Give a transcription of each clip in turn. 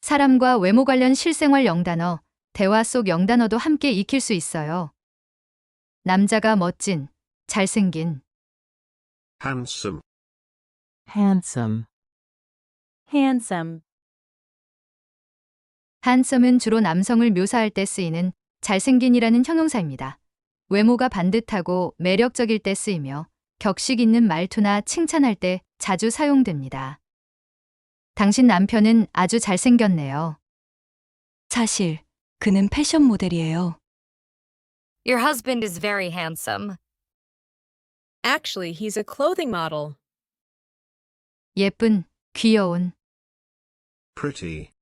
사람과 외모 관련 실생활 영단어, 대화 속 영단어도 함께 익힐 수 있어요. 남자가 멋진, 잘생긴, handsome, handsome, handsome, handsome은 주로 남성을 묘사할 때 쓰이는 잘생긴이라는 형용사입니다. 외모가 반듯하고 매력적일 때 쓰이며 격식 있는 말투나 칭찬할 때 자주 사용됩니다. 당신 남편은 아주 잘생겼네요. 사실 그는 패션 모델이에요. Your husband is very handsome. Actually, he's a clothing model. 예쁜, 귀여운, pretty,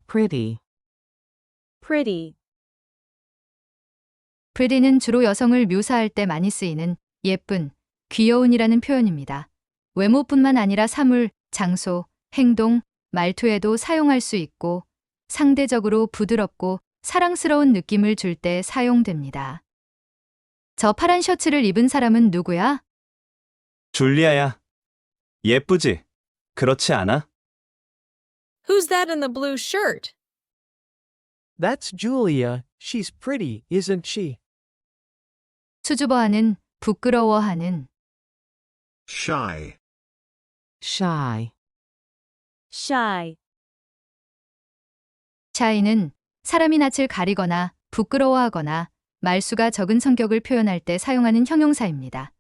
pretty, Pretty, pretty는 주로 여성을 묘사할 때 많이 쓰이는 예쁜, 귀여운이라는 표현입니다. 외모뿐만 아니라 사물, 장소, 행동, 말투에도 사용할 수 있고 상대적으로 부드럽고 사랑스러운 느낌을 줄 때 사용됩니다. 저 파란 셔츠를 입은 사람은 누구야? 줄리아야. 예쁘지? 그렇지 않아? who's that in the blue shirt? That's Julia. She's pretty, isn't she? 수줍어하는, 부끄러워하는, shy, shy, Shy, shy는 사람이 낯을 가리거나 부끄러워하거나 말수가 적은 성격을 표현할 때 사용하는 형용사입니다.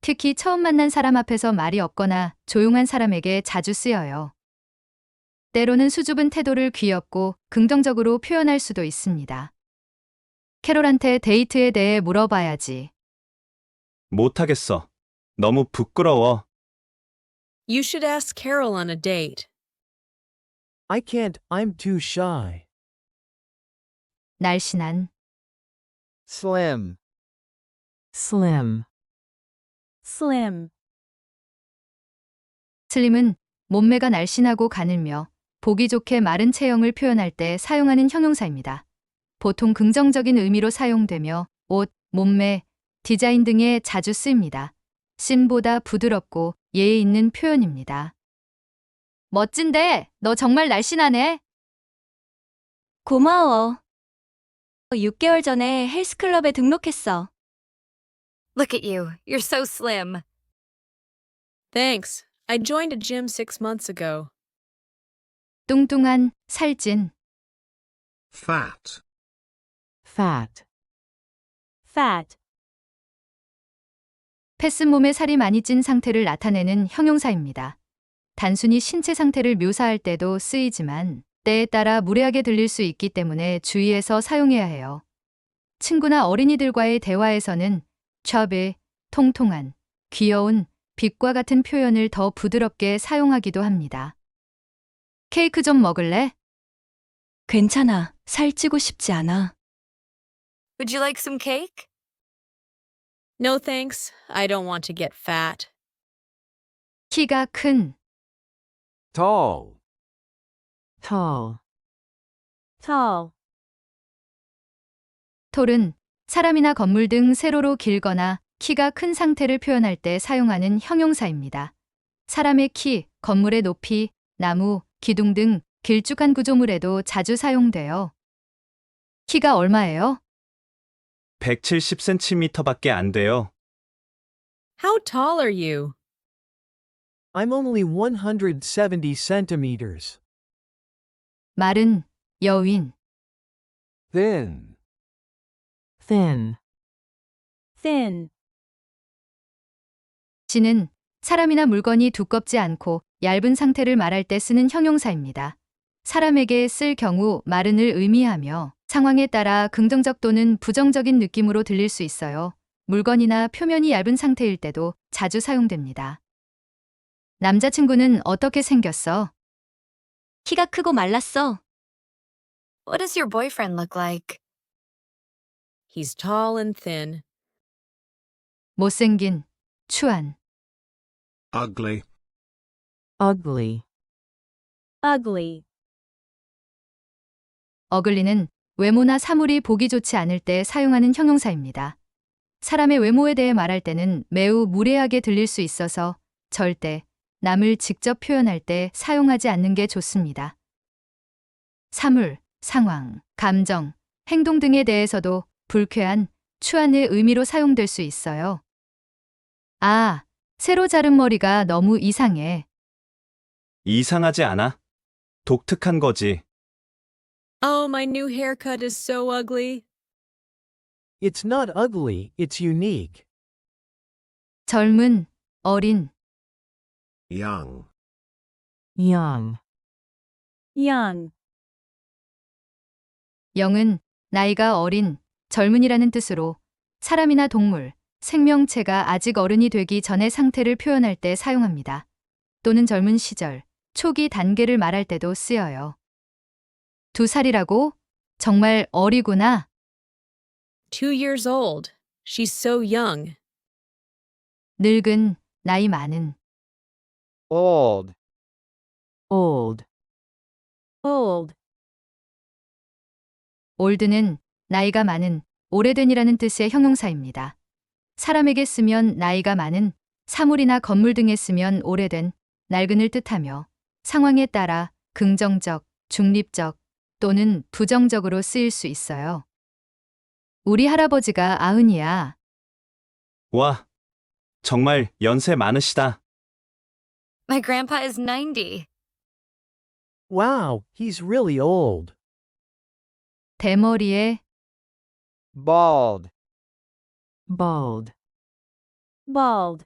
특히 처음 만난 사람 앞에서 말이 없거나 조용한 사람에게 자주 쓰여요. 때로는 수줍은 태도를 귀엽고 긍정적으로 표현할 수도 있습니다. 캐롤한테 데이트에 대해 물어봐야지. 못하겠어. 너무 부끄러워. you should ask Carol on a date. I can't, I'm too shy. 날씬한, Slim, slim, Slim, 슬림은 몸매가 날씬하고 가늘며 보기 좋게 마른 체형을 표현할 때 사용하는 형용사입니다. 보통 긍정적인 의미로 사용되며 옷, 몸매, 디자인 등에 자주 쓰입니다. 심보다 부드럽고 예의 있는 표현입니다. 멋진데, 너 정말 날씬하네. 고마워. 6개월 전에 헬스클럽에 등록했어. Look at you. You're so slim. Thanks. I joined a gym 6 months ago. 뚱뚱한, 살찐, fat, fat, Fat, 펫은 몸에 살이 많이 찐 상태를 나타내는 형용사입니다. 단순히 신체 상태를 묘사할 때도 쓰이지만 때에 따라 무례하게 들릴 수 있기 때문에 주의해서 사용해야 해요. 친구나 어린이들과의 대화에서는 chubby, 통통한, 귀여운, 빛과 같은 표현을 더 부드럽게 사용하기도 합니다. 케이크 좀 먹을래? 괜찮아. 살찌고 싶지 않아. Would you like some cake? no thanks. I don't want to get fat. 키가 큰, tall, tall, Tall, 톨은 사람이나 건물 등 세로로 길거나 키가 큰 상태를 표현할 때 사용하는 형용사입니다. 사람의 키, 건물의 높이, 나무, 기둥 등 길쭉한 구조물에도 자주 사용돼요. 키가 얼마예요? 170cm밖에 안 돼요. how tall are you? I'm only 170 centimeters. 마른, 여윈, Thin, thin, Thin, 진은 사람이나 물건이 두껍지 않고 얇은 상태를 말할 때 쓰는 형용사입니다. 사람에게 쓸 경우 마른을 의미하며 상황에 따라 긍정적 또는 부정적인 느낌으로 들릴 수 있어요. 물건이나 표면이 얇은 상태일 때도 자주 사용됩니다. 남자친구는 어떻게 생겼어? 키가 크고 말랐어. What does your boyfriend look like? he's tall and thin. 못생긴, 추한, ugly, ugly, Ugly, 어글리는 외모나 사물이 보기 좋지 않을 때 사용하는 형용사입니다. 사람의 외모에 대해 말할 때는 매우 무례하게 들릴 수 있어서 절대 남을 직접 표현할 때 사용하지 않는 게 좋습니다. 사물, 상황, 감정, 행동 등에 대해서도 불쾌한, 추한의 의미로 사용될 수 있어요. 아, 새로 자른 머리가 너무 이상해. 이상하지 않아. 독특한 거지. Oh, my new haircut is so ugly. It's not ugly, it's unique. 젊은, 어린, young, Young. young, 영은 나이가 어린, 젊은이라는 뜻으로 사람이나 동물, 생명체가 아직 어른이 되기 전의 상태를 표현할 때 사용합니다. 또는 젊은 시절, 초기 단계를 말할 때도 쓰여요. 2살이라고? 정말 어리구나. 2 years old. She's so young. 늙은, 나이 많은. Old. Old. old, 올드는 나이가 많은, 오래된이라는 뜻의 형용사입니다. 사람에게 쓰면 나이가 많은, 사물이나 건물 등에 쓰면 오래된, 낡은을 뜻하며 상황에 따라 긍정적, 중립적 또는 부정적으로 쓰일 수 있어요. 우리 할아버지가 90이야. 와, 정말 연세 많으시다. My grandpa is 90. Wow, he's really old. 대머리에 Bald. Bald. bald,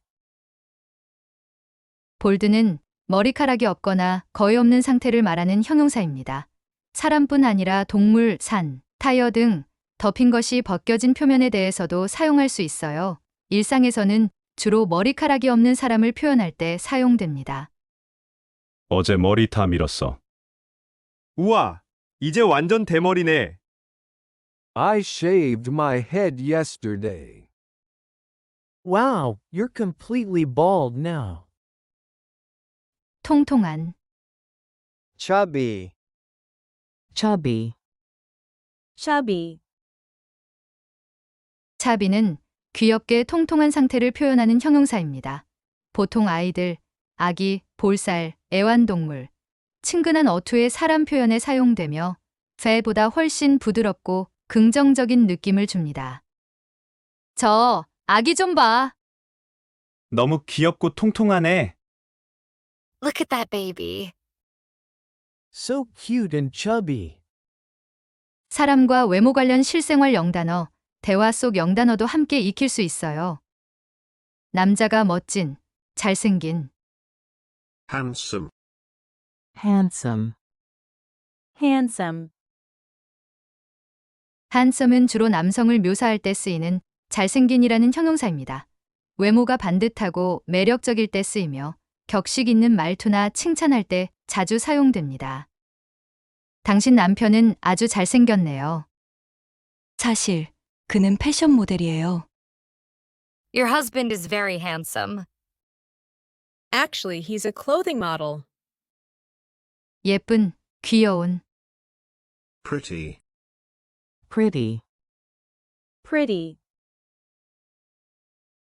볼드는 머리카락이 없거나 거의 없는 상태를 말하는 형용사입니다. 사람뿐 아니라 동물, 산, 타이어 등 덮인 것이 벗겨진 표면에 대해서도 사용할 수 있어요. 일상에서는 주로 머리카락이 없는 사람을 표현할 때 사용됩니다. 어제 머리 다 밀었어. 우와, 이제 완전 대머리네. I shaved my head yesterday. Wow, you're completely bald now. 통통한, Chubby. Chubby. chubby, 차비는 귀엽게 통통한 상태를 표현하는 형용사입니다. 보통 아이들, 아기, 볼살, 애완동물, 친근한 어투의 사람 표현에 사용되며 fair보다 훨씬 부드럽고 긍정적인 느낌을 줍니다. 저 아기 좀 봐. 너무 귀엽고 통통하네. Look at that baby. So cute and chubby. 사람과 외모 관련 실생활 영단어, 대화 속 영단어도 함께 익힐 수 있어요. 남자가 멋진, 잘생긴, handsome, Handsome. handsome, hansome은 주로 남성을 묘사할 때 쓰이는 잘생긴이라는 형용사입니다. 외모가 반듯하고 매력적일 때 쓰이며 격식 있는 말투나 칭찬할 때 자주 사용됩니다. 당신 남편은 아주 잘생겼네요. 사실 그는 패션 모델이에요. Your husband is very handsome. Actually, he's a clothing model. 예쁜, 귀여운, pretty, Pretty. pretty,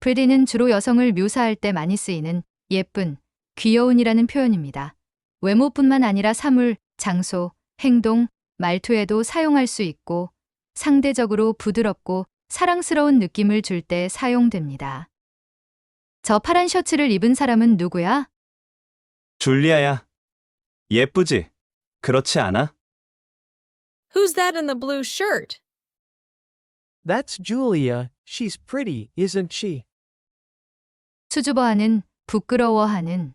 pretty는 주로 여성을 묘사할 때 많이 쓰이는 예쁜, 귀여운이라는 표현입니다. 외모뿐만 아니라 사물, 장소, 행동, 말투에도 사용할 수 있고 상대적으로 부드럽고 사랑스러운 느낌을 줄 때 사용됩니다. 저 파란 셔츠를 입은 사람은 누구야? 줄리아야. 예쁘지? 그렇지 않아? Who's that in the blue shirt? That's Julia. She's pretty, isn't she? 수줍어하는, 부끄러워하는,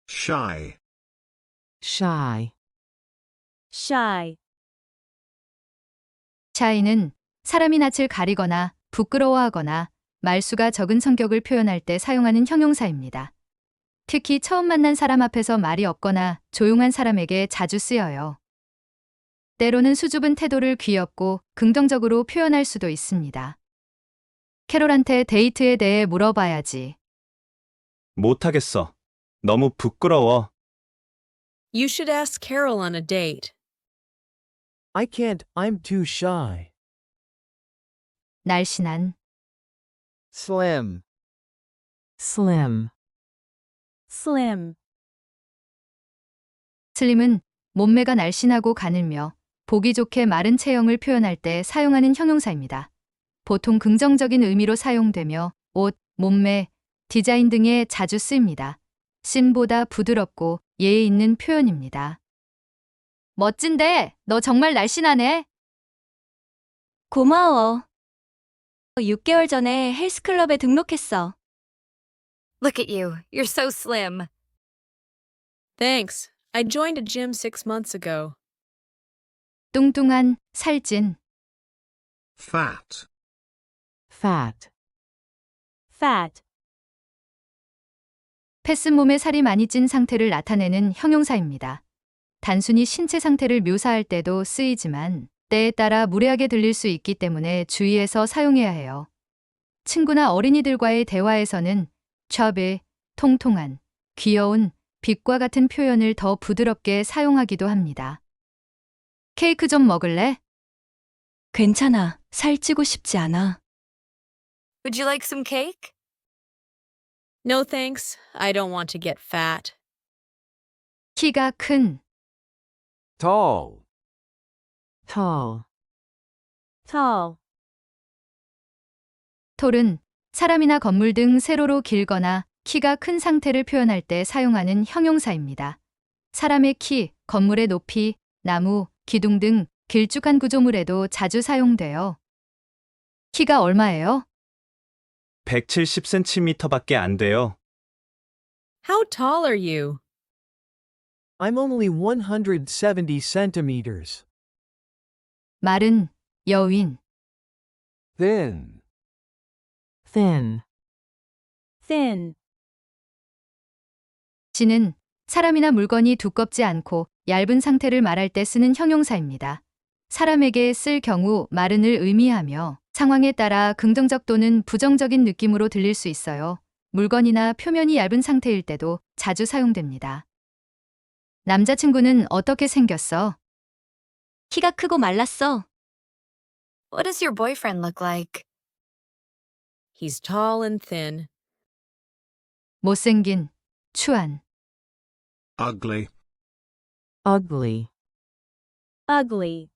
shy, Shy. shy, shy는 사람이 낯을 가리거나 부끄러워하거나 말수가 적은 성격을 표현할 때 사용하는 형용사입니다. 특히 처음 만난 사람 앞에서 말이 없거나 조용한 사람에게 자주 쓰여요. 때로는 수줍은 태도를 귀엽고 긍정적으로 표현할 수도 있습니다. 캐롤한테 데이트에 대해 물어봐야지. 못하겠어. 너무 부끄러워. You should ask Carol on a date. I can't, I'm too shy. 날씬한, Slim. Slim. slim, 슬림은 몸매가 날씬하고 가늘며 보기 좋게 마른 체형을 표현할 때 사용하는 형용사입니다. 보통 긍정적인 의미로 사용되며 옷, 몸매, 디자인 등에 자주 쓰입니다. 신보다 부드럽고 예의 있는 표현입니다. 멋진데, 너 정말 날씬하네. 고마워. 6개월 전에 헬스클럽에 등록했어. Look at you. You're so slim. Thanks. I joined a gym 6 months ago. 뚱뚱한, 살찐, Fat. Fat. fat, 펫은 몸에 살이 많이 찐 상태를 나타내는 형용사입니다. 단순히 신체 상태를 묘사할 때도 쓰이지만 때에 따라 무례하게 들릴 수 있기 때문에 주의해서 사용해야 해요. 친구나 어린이들과의 대화에서는 chubby, 통통한, 귀여운, 빛과 같은 표현을 더 부드럽게 사용하기도 합니다. 케이크 좀 먹을래? 괜찮아. 살찌고 싶지 않아. Would you like some cake? No thanks. I don't want to get fat. 키가 큰, Tall. Tall. tall, 톨은 사람이나 건물 등 세로로 길거나 키가 큰 상태를 표현할 때 사용하는 형용사입니다. 사람의 키, 건물의 높이, 나무, 기둥 등 길쭉한 구조물에도 자주 사용돼요. 키가 얼마예요? 170cm밖에 안 돼요. How tall are you? I'm only 170 centimeters. 말은 여윈, Thin. Thin. thin, 지는 사람이나 물건이 두껍지 않고 얇은 상태를 말할 때 쓰는 형용사입니다. 사람에게 쓸 경우 마른을 의미하며 상황에 따라 긍정적 또는 부정적인 느낌으로 들릴 수 있어요. 물건이나 표면이 얇은 상태일 때도 자주 사용됩니다. 남자친구는 어떻게 생겼어? 키가 크고 말랐어. What does your boyfriend look like? He's tall and thin. 못생긴, 추한, Ugly. Ugly. ugly,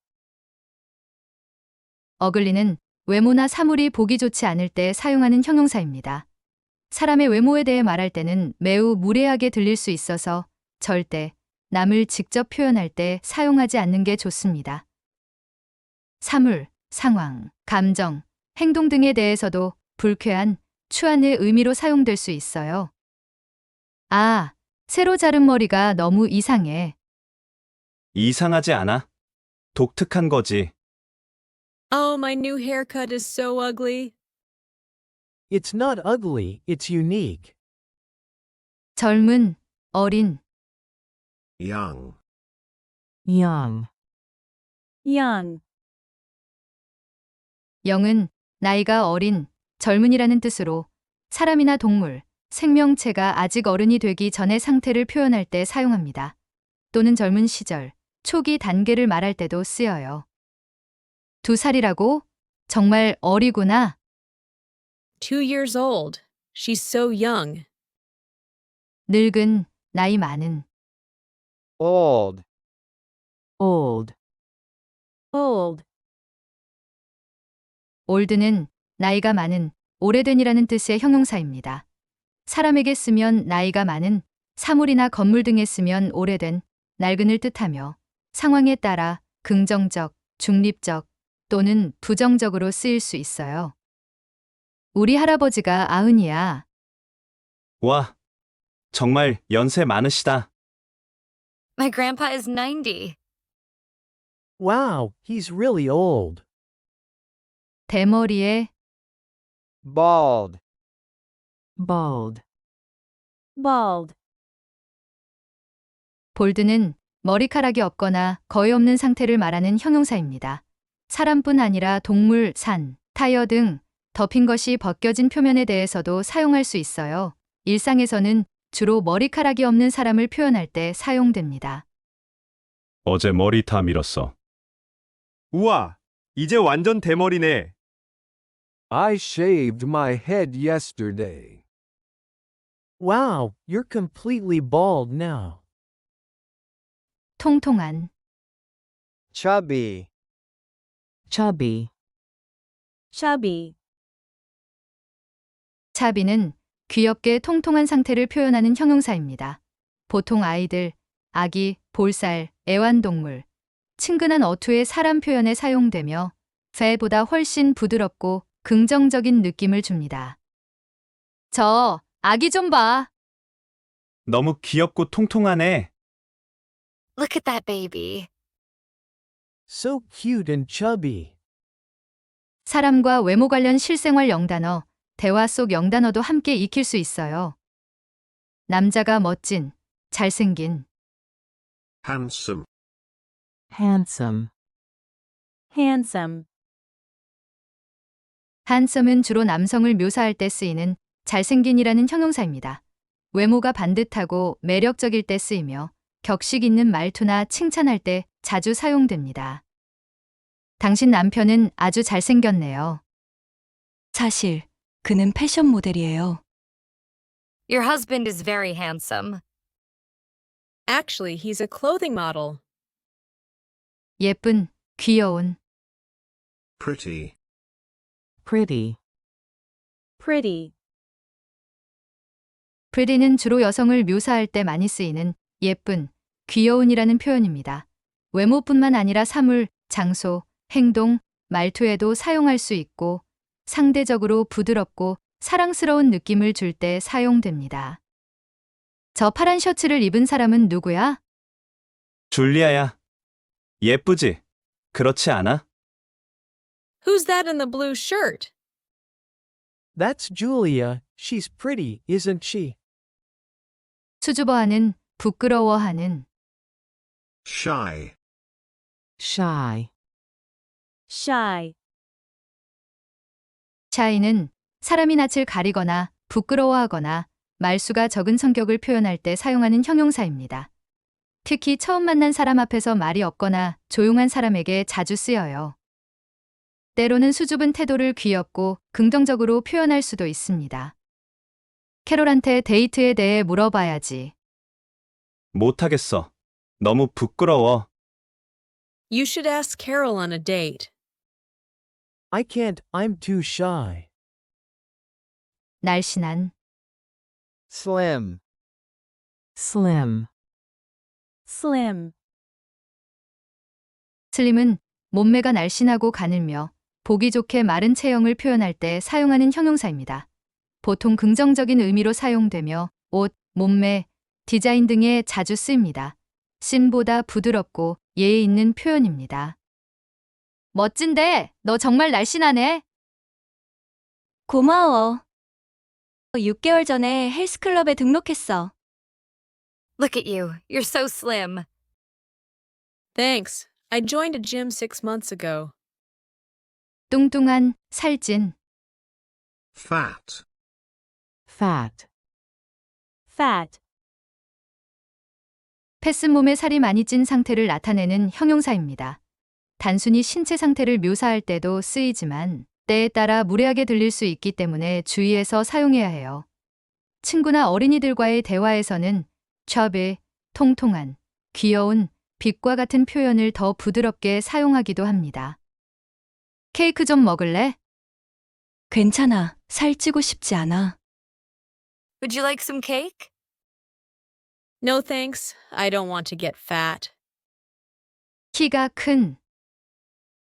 어글리는 외모나 사물이 보기 좋지 않을 때 사용하는 형용사입니다. 사람의 외모에 대해 말할 때는 매우 무례하게 들릴 수 있어서 절대 남을 직접 표현할 때 사용하지 않는 게 좋습니다. 사물, 상황, 감정, 행동 등에 대해서도 불쾌한, 추한의 의미로 사용될 수 있어요. 아, 새로 자른 머리가 너무 이상해. 이상하지 않아? 독특한 거지. Oh, my new haircut is so ugly. It's not ugly, it's unique. 젊은, 어린, Young. Young. young, 영은 나이가 어린, 젊은이라는 뜻으로 사람이나 동물, 생명체가 아직 어른이 되기 전의 상태를 표현할 때 사용합니다. 또는 젊은 시절, 초기 단계를 말할 때도 쓰여요. 2살이라고? 정말 어리구나. 2 years old. She's so young. 늙은, 나이 많은, Old. Old. old, 올드는 나이가 많은, 오래된이라는 뜻의 형용사입니다. 사람에게 쓰면 나이가 많은, 사물이나 건물 등에 쓰면 오래된, 낡은을 뜻하며 상황에 따라 긍정적, 중립적 또는 부정적으로 쓰일 수 있어요. 우리 할아버지가 90이야. 와, 정말 연세 많으시다. My grandpa is 90. Wow, he's really old. 대머리에, Bald. Bald. bald, 볼드는 머리카락이 없거나 거의 없는 상태를 말하는 형용사입니다. 사람뿐 아니라 동물, 산, 타이어 등 덮인 것이 벗겨진 표면에 대해서도 사용할 수 있어요. 일상에서는 주로 머리카락이 없는 사람을 표현할 때 사용됩니다. 어제 머리 다 밀었어. 우와, 이제 완전 대머리네. I shaved my head yesterday. Wow, you're completely bald now. 통통한, Chubby. chubby, chubby, 차비는 귀엽게 통통한 상태를 표현하는 형용사입니다. 보통 아이들, 아기, 볼살, 애완동물, 친근한 어투의 사람 표현에 사용되며 fa보다 훨씬 부드럽고 긍정적인 느낌을 줍니다. 저 아기 좀 봐. 너무 귀엽고 통통하네. Look at that baby. So cute and chubby. 사람과 외모 관련 실생활 영단어, 대화 속 영단어도 함께 익힐 수 있어요. 남자가 멋진, 잘생긴, handsome, handsome, handsome, hansome은 주로 남성을 묘사할 때 쓰이는 잘생긴이라는 형용사입니다. 외모가 반듯하고 매력적일 때 쓰이며 격식 있는 말투나 칭찬할 때 자주 사용됩니다. 당신 남편은 아주 잘생겼네요. 사실 그는 패션 모델이에요. Your husband is very handsome. Actually, he's a clothing model. 예쁜, 귀여운, pretty, pretty, pretty, pretty는 주로 여성을 묘사할 때 많이 쓰이는 예쁜, 귀여운이라는 표현입니다. 외모뿐만 아니라 사물, 장소, 행동, 말투에도 사용할 수 있고 상대적으로 부드럽고 사랑스러운 느낌을 줄 때 사용됩니다. 저 파란 셔츠를 입은 사람은 누구야? 줄리아야. 예쁘지? 그렇지 않아? Who's that in the blue shirt? That's Julia. She's pretty, isn't she? 수줍어하는, 부끄러워하는, shy, shy, shy, shy는 사람이 낯을 가리거나 부끄러워하거나 말수가 적은 성격을 표현할 때 사용하는 형용사입니다. 특히 처음 만난 사람 앞에서 말이 없거나 조용한 사람에게 자주 쓰여요. 때로는 수줍은 태도를 귀엽고 긍정적으로 표현할 수도 있습니다. 캐롤한테 데이트에 대해 물어봐야지. 못하겠어. 너무 부끄러워. You should ask Carol on a date. I can't, I'm too shy. 날씬한, Slim. slim, slim, 슬림은 몸매가 날씬하고 가늘며 보기 좋게 마른 체형을 표현할 때 사용하는 형용사입니다. 보통 긍정적인 의미로 사용되며 옷, 몸매, 디자인 등에 자주 쓰입니다. 신보다 부드럽고 예의 있는 표현입니다. 멋진데, 너 정말 날씬하네. 고마워. 6개월 전에 헬스클럽에 등록했어. Look at you. You're so slim. Thanks. I joined a gym 6 months ago. 뚱뚱한, 살찐, fat, fat, fat, 펫은 몸에 살이 많이 찐 상태를 나타내는 형용사입니다. 단순히 신체 상태를 묘사할 때도 쓰이지만 때에 따라 무례하게 들릴 수 있기 때문에 주의해서 사용해야 해요. 친구나 어린이들과의 대화에서는 chubby, 통통한, 귀여운, 빛과 같은 표현을 더 부드럽게 사용하기도 합니다. 케이크 좀 먹을래? 괜찮아. 살찌고 싶지 않아. Would you like some cake? No thanks. I don't want to get fat. 키가 큰,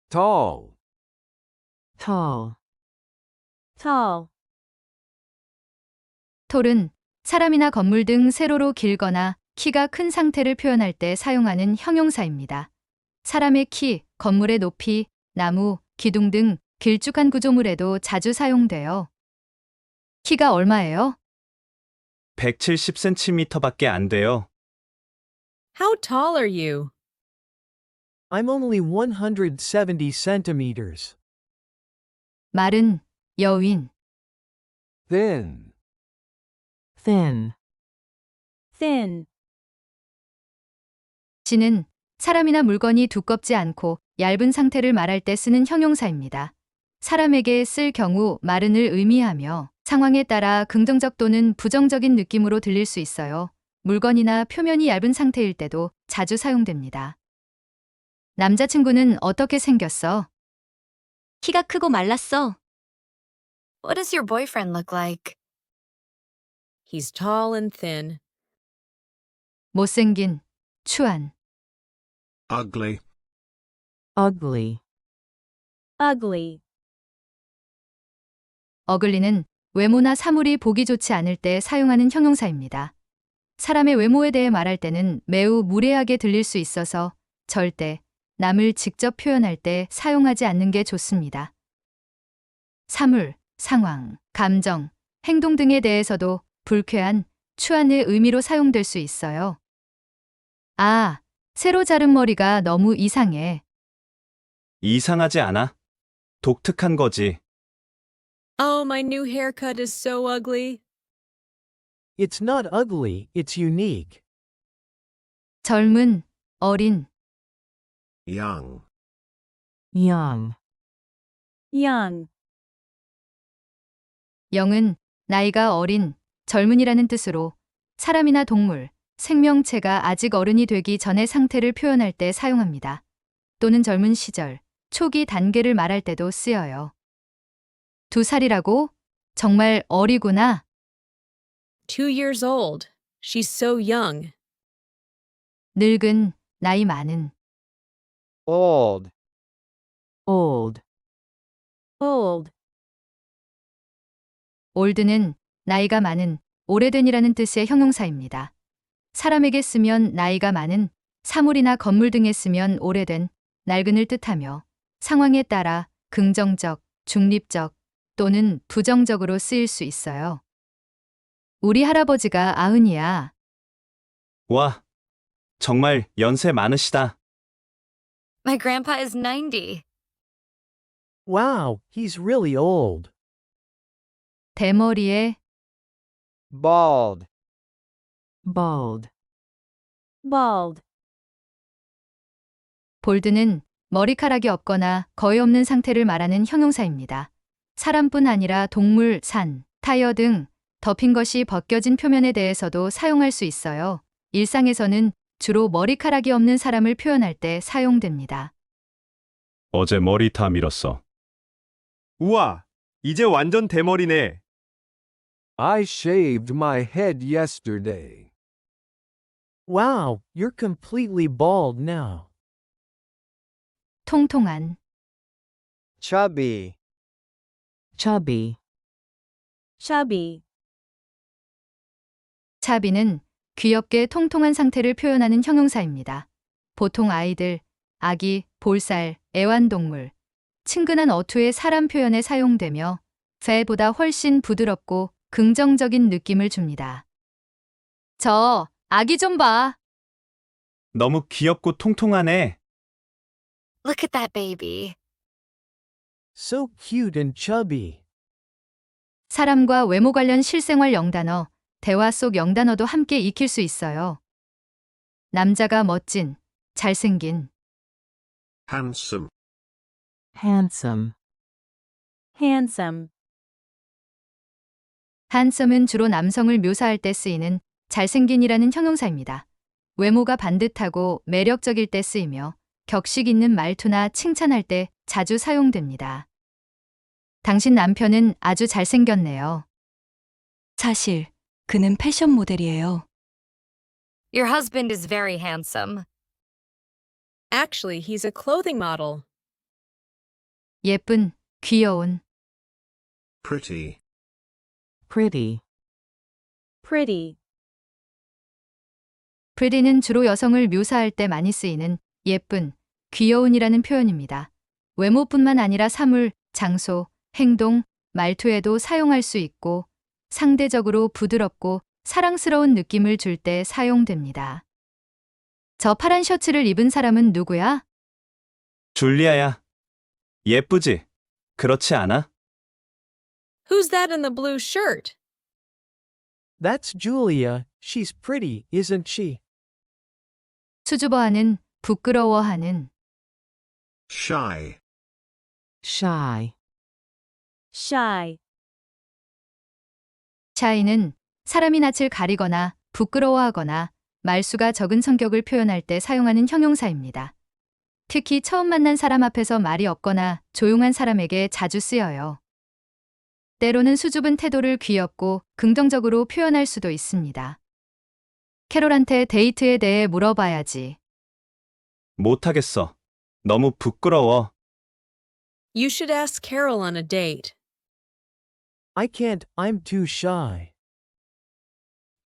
Tall. tall, tall, 톨은 사람이나 건물 등 세로로 길거나 키가 큰 상태를 표현할 때 사용하는 형용사입니다. 사람의 키, 건물의 높이, 나무, 기둥 등 길쭉한 구조물에도 자주 사용돼요. 키가 얼마예요? 170cm밖에 안 돼요. How tall are you? I'm only 170 centimeters. 마른, 여윈, Thin. thin, thin, 진은 사람이나 물건이 두껍지 않고 얇은 상태를 말할 때 쓰는 형용사입니다. 사람에게 쓸 경우 마른을 의미하며 상황에 따라 긍정적 또는 부정적인 느낌으로 들릴 수 있어요. 물건이나 표면이 얇은 상태일 때도 자주 사용됩니다. 남자친구는 어떻게 생겼어? 키가 크고 말랐어. What does your boyfriend look like? He's tall and thin. 못생긴, 추한. ugly, ugly, ugly, 어글리는 외모나 사물이 보기 좋지 않을 때 사용하는 형용사입니다. 사람의 외모에 대해 말할 때는 매우 무례하게 들릴 수 있어서 절대 남을 직접 표현할 때 사용하지 않는 게 좋습니다. 사물, 상황, 감정, 행동 등에 대해서도 불쾌한, 추한의 의미로 사용될 수 있어요. 아, 새로 자른 머리가 너무 이상해. 이상하지 않아. 독특한 거지. Oh, my new haircut is so ugly. It's not ugly, it's unique. 젊은, 어린, young, young, young, 영은 나이가 어린, 젊은이라는 뜻으로 사람이나 동물, 생명체가 아직 어른이 되기 전의 상태를 표현할 때 사용합니다. 또는 젊은 시절, 초기 단계를 말할 때도 쓰여요. 2살이라고? 정말 어리구나. 2 years old. She's so young. 늙은, 나이 많은. Old. old, old, 올드는 나이가 많은, 오래된이라는 뜻의 형용사입니다. 사람에게 쓰면 나이가 많은, 사물이나 건물 등에 쓰면 오래된, 낡은을 뜻하며 상황에 따라 긍정적, 중립적 또는 부정적으로 쓰일 수 있어요. 우리 할아버지가 90이야. 와, 정말 연세 많으시다. My grandpa is 90. Wow, he's really old. 대머리에 Bald. bald, bald, 볼드는 머리카락이 없거나 거의 없는 상태를 말하는 형용사입니다. 사람뿐 아니라 동물, 산, 타이어 등 덮인 것이 벗겨진 표면에 대해서도 사용할 수 있어요. 일상에서는 주로 머리카락이 없는 사람을 표현할 때 사용됩니다. 어제 머리 다 밀었어. 우와, 이제 완전 대머리네. I shaved my head yesterday. Wow, you're completely bald now. 통통한, Chubby. chubby, chubby, 차비는 귀엽게 통통한 상태를 표현하는 형용사입니다. 보통 아이들, 아기, 볼살, 애완동물, 친근한 어투의 사람 표현에 사용되며 fat보다 훨씬 부드럽고 긍정적인 느낌을 줍니다. 저 아기 좀 봐. 너무 귀엽고 통통하네. Look at that baby. So cute and chubby. 사람과 외모 관련 실생활 영단어, 대화 속 영단어도 함께 익힐 수 있어요. 남자가 멋진, 잘생긴, handsome, handsome, handsome, hansome은 주로 남성을 묘사할 때 쓰이는 잘생긴이라는 형용사입니다. 외모가 반듯하고 매력적일 때 쓰이며 격식 있는 말투나 칭찬할 때 자주 사용됩니다. 당신 남편은 아주 잘생겼네요. 사실 그는 패션 모델이에요. Your husband is very handsome. Actually, he's a clothing model. 예쁜, 귀여운, pretty, pretty, pretty, pretty는 주로 여성을 묘사할 때 많이 쓰이는 예쁜, 귀여운이라는 표현입니다. 외모뿐만 아니라 사물, 장소, 행동, 말투에도 사용할 수 있고 상대적으로 부드럽고 사랑스러운 느낌을 줄 때 사용됩니다. 저 파란 셔츠를 입은 사람은 누구야? 줄리아야. 예쁘지? 그렇지 않아? Who's that in the blue shirt? That's Julia. She's pretty, isn't she? 수줍어하는, 부끄러워하는, shy, shy, shy, shy는 사람이 낯을 가리거나 부끄러워하거나 말수가 적은 성격을 표현할 때 사용하는 형용사입니다. 특히 처음 만난 사람 앞에서 말이 없거나 조용한 사람에게 자주 쓰여요. 때로는 수줍은 태도를 귀엽고 긍정적으로 표현할 수도 있습니다. 캐롤한테 데이트에 대해 물어봐야지. 못하겠어. 너무 부끄러워. You should ask Carol on a date. I can't, I'm too shy.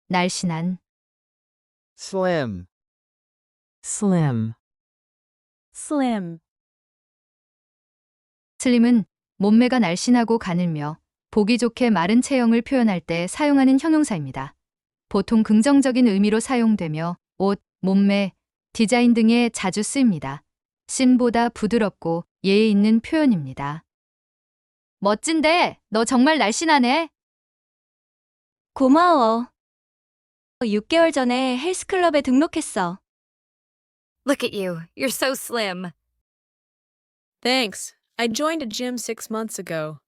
날씬한, Slim. Slim. Slim. 슬림은 몸매가 날씬하고 가늘며 보기 좋게 마른 체형을 표현할 때 사용하는 형용사입니다. 보통 긍정적인 의미로 사용되며 옷, 몸매, 디자인 등에 자주 쓰입니다. 신보다 부드럽고 예의 있는 표현입니다. 멋진데, 너 정말 날씬하네. 고마워. 6개월 전에 헬스클럽에 등록했어. Look at you. You're so slim. Thanks. I joined a gym 6 months ago.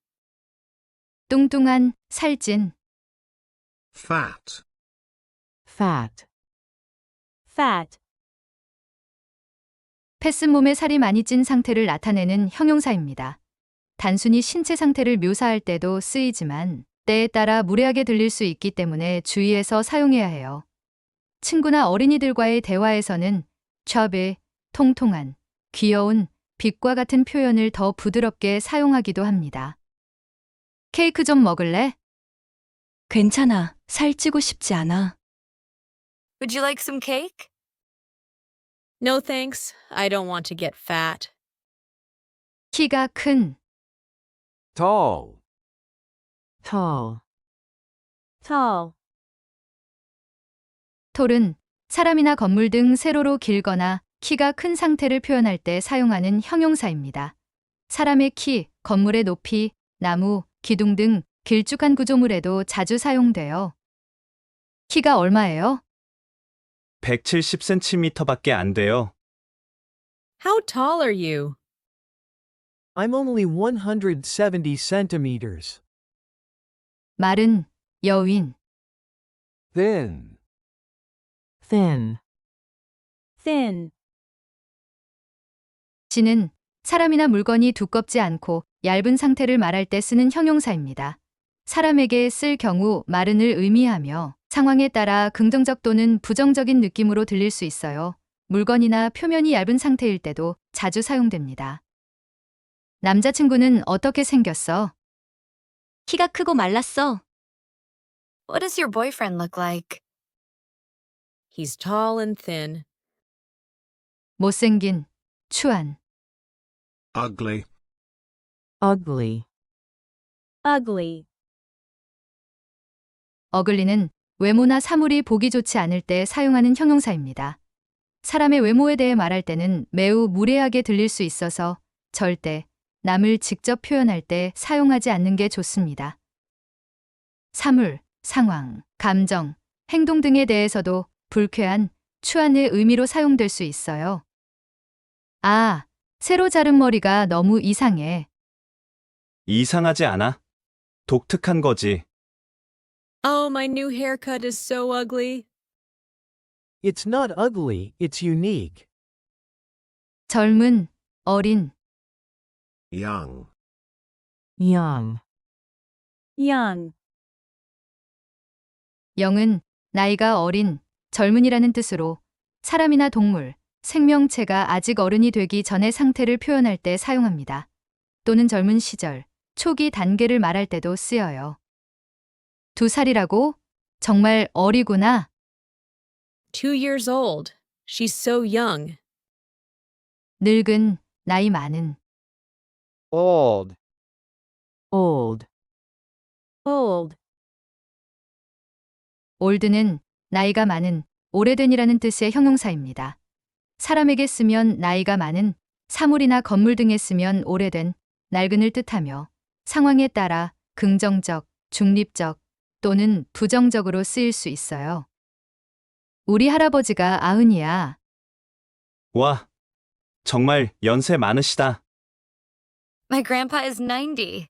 뚱뚱한, 살찐, Fat. Fat. Fat. 패스 몸에 살이 많이 찐 상태를 나타내는 형용사입니다. 단순히 신체 상태를 묘사할 때도 쓰이지만 때에 따라 무례하게 들릴 수 있기 때문에 주의해서 사용해야 해요. 친구나 어린이들과의 대화에서는 chubby, 통통한, 귀여운, 빛과 같은 표현을 더 부드럽게 사용하기도 합니다. 케이크 좀 먹을래? 괜찮아. 살찌고 싶지 않아. Would you like some cake? No thanks. I don't want to get fat. 키가 큰, Tall. Tall. Tall. 톨은 사람이나 건물 등 세로로 길거나 키가 큰 상태를 표현할 때 사용하는 형용사입니다. 사람의 키, 건물의 높이, 나무, 기둥 등 길쭉한 구조물에도 자주 사용돼요. 키가 얼마예요? 170cm밖에 안 돼요. How tall are you? I'm only 170 centimeters. 마른, 여윈, Thin. Thin. Thin. 진은 사람이나 물건이 두껍지 않고 얇은 상태를 말할 때 쓰는 형용사입니다. 사람에게 쓸 경우 마른을 의미하며 상황에 따라 긍정적 또는 부정적인 느낌으로 들릴 수 있어요. 물건이나 표면이 얇은 상태일 때도 자주 사용됩니다. 남자친구는 어떻게 생겼어? 키가 크고 말랐어. What does your boyfriend look like? He's tall and thin. 못생긴, 추한, Ugly. Ugly. Ugly. 어글리는 외모나 사물이 보기 좋지 않을 때 사용하는 형용사입니다. 사람의 외모에 대해 말할 때는 매우 무례하게 들릴 수 있어서 절대 남을 직접 표현할 때 사용하지 않는 게 좋습니다. 사물, 상황, 감정, 행동 등에 대해서도 불쾌한, 추한의 의미로 사용될 수 있어요. 아, 새로 자른 머리가 너무 이상해. 이상하지 않아. 독특한 거지. Oh, my new haircut is so ugly. It's not ugly, it's unique. 젊은, 어린, Young. Young. Young. 영은 나이가 어린, 젊은이라는 뜻으로 사람이나 동물, 생명체가 아직 어른이 되기 전의 상태를 표현할 때 사용합니다. 또는 젊은 시절, 초기 단계를 말할 때도 쓰여요. 2살이라고? 정말 어리구나. 2 years old. She's so young. 늙은, 나이 많은, Old. Old. Old. 올드는 나이가 많은, 오래된이라는 뜻의 형용사입니다. 사람에게 쓰면 나이가 많은, 사물이나 건물 등에 쓰면 오래된, 낡은을 뜻하며 상황에 따라 긍정적, 중립적 또는 부정적으로 쓰일 수 있어요. 우리 할아버지가 90이야. 와, 정말 연세 많으시다. My grandpa is 90.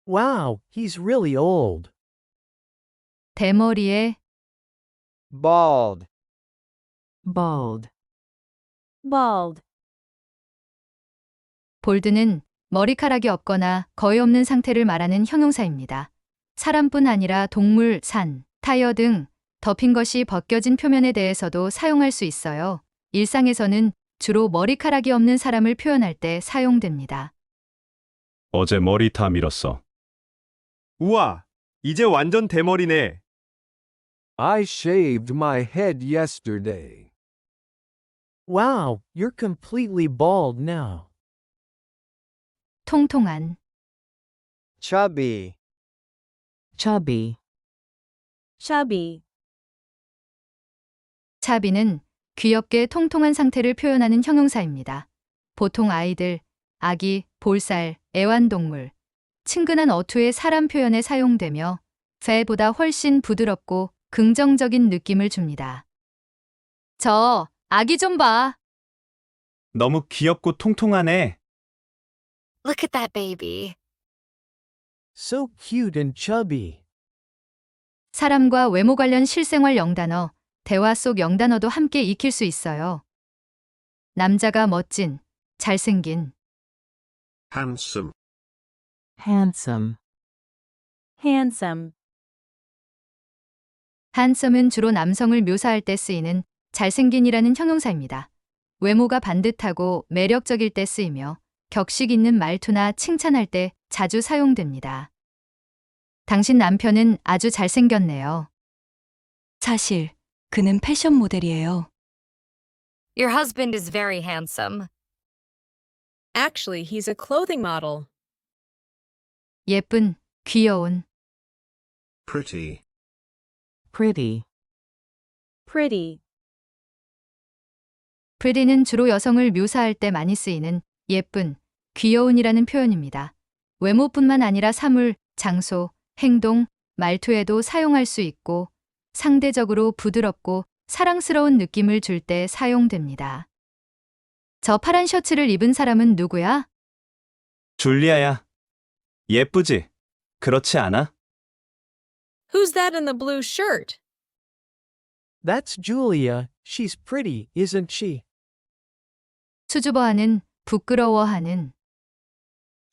Wow, he's really old. 대머리에 bald, bald, bald, 볼드는 머리카락이 없거나 거의 없는 상태를 말하는 형용사입니다. 사람뿐 아니라 동물, 산, 타이어 등 덮인 것이 벗겨진 표면에 대해서도 사용할 수 있어요. 일상에서는 주로 머리카락이 없는 사람을 표현할 때 사용됩니다. 어제 머리 다 밀었어. 우와, 이제 완전 대머리네. I shaved my head yesterday. Wow, you're completely bald now. 통통한, Chubby, chubby, chubby, 차비는 귀엽게 통통한 상태를 표현하는 형용사입니다. 보통 아이들, 아기, 볼살, 애완동물, 친근한 어투의 사람 표현에 사용되며 fat보다 훨씬 부드럽고 긍정적인 느낌을 줍니다. 저 아기 좀 봐. 너무 귀엽고 통통하네. Look at that baby. So cute and chubby. 사람과 외모 관련 실생활 영단어, 대화 속 영단어도 함께 익힐 수 있어요. 남자가 멋진, 잘생긴, handsome, handsome, handsome, hansome은 주로 남성을 묘사할 때 쓰이는 잘생긴이라는 형용사입니다. 외모가 반듯하고 매력적일 때 쓰이며 격식 있는 말투나 칭찬할 때 자주 사용됩니다. 당신 남편은 아주 잘생겼네요. 사실 그는 패션 모델이에요. Your husband is very handsome. Actually, he's a clothing model. 예쁜, 귀여운, pretty, pretty, pretty, pretty는 주로 여성을 묘사할 때 많이 쓰이는 예쁜, 귀여운이라는 표현입니다. 외모뿐만 아니라 사물, 장소, 행동, 말투에도 사용할 수 있고 상대적으로 부드럽고 사랑스러운 느낌을 줄 때 사용됩니다. 저 파란 셔츠를 입은 사람은 누구야? 줄리아야. 예쁘지? 그렇지 않아? Who's that in the blue shirt? That's Julia. She's pretty, isn't she? 수줍어하는, 부끄러워하는,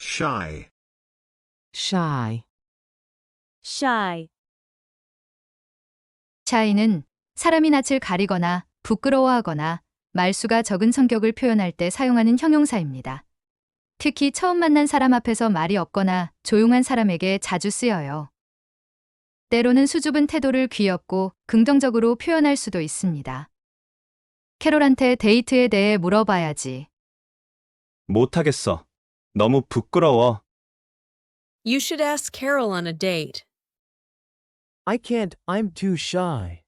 shy, shy, shy, shy는 사람이 낯을 가리거나 부끄러워하거나 말수가 적은 성격을 표현할 때 사용하는 형용사입니다. 특히 처음 만난 사람 앞에서 말이 없거나 조용한 사람에게 자주 쓰여요. 때로는 수줍은 태도를 귀엽고 긍정적으로 표현할 수도 있습니다. 캐롤한테 데이트에 대해 물어봐야지. 못하겠어. 너무 부끄러워. You should ask Carol on a date. I can't, I'm too shy.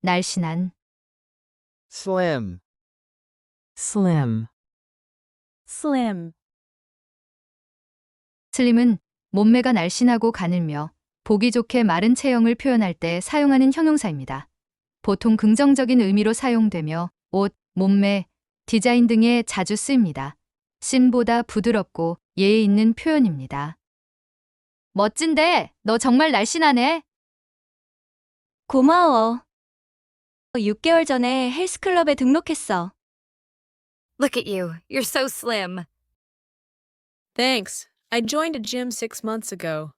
날씬한, slim, slim, slim, 슬림은 몸매가 날씬하고 가늘며 보기 좋게 마른 체형을 표현할 때 사용하는 형용사입니다. 보통 긍정적인 의미로 사용되며 옷, 몸매, 디자인 등에 자주 쓰입니다. 씬보다 부드럽고 예의 있는 표현입니다. 멋진데, 너 정말 날씬하네. 고마워. 6개월 전에 헬스클럽에 등록했어. Look at you. You're so slim. Thanks. I joined a gym 6 months ago.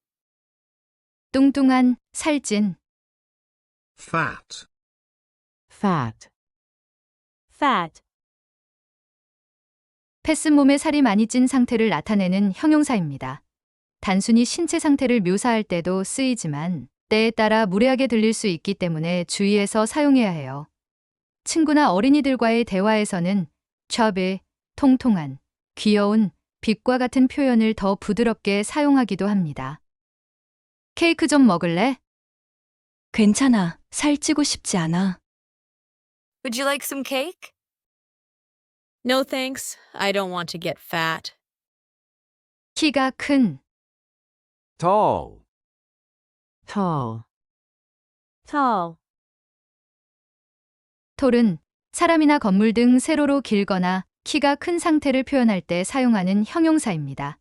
뚱뚱한, 살찐, fat, fat, fat, 패스 몸에 살이 많이 찐 상태를 나타내는 형용사입니다. 단순히 신체 상태를 묘사할 때도 쓰이지만 때에 따라 무례하게 들릴 수 있기 때문에 주의해서 사용해야 해요. 친구나 어린이들과의 대화에서는 chubby, 통통한, 귀여운, 빛과 같은 표현을 더 부드럽게 사용하기도 합니다. 케이크 좀 먹을래? 괜찮아. 살찌고 싶지 않아. Would you like some cake? No thanks. I don't want to get fat. 키가 큰, tall, tall, tall, 톨은 사람이나 건물 등 세로로 길거나 키가 큰 상태를 표현할 때 사용하는 형용사입니다.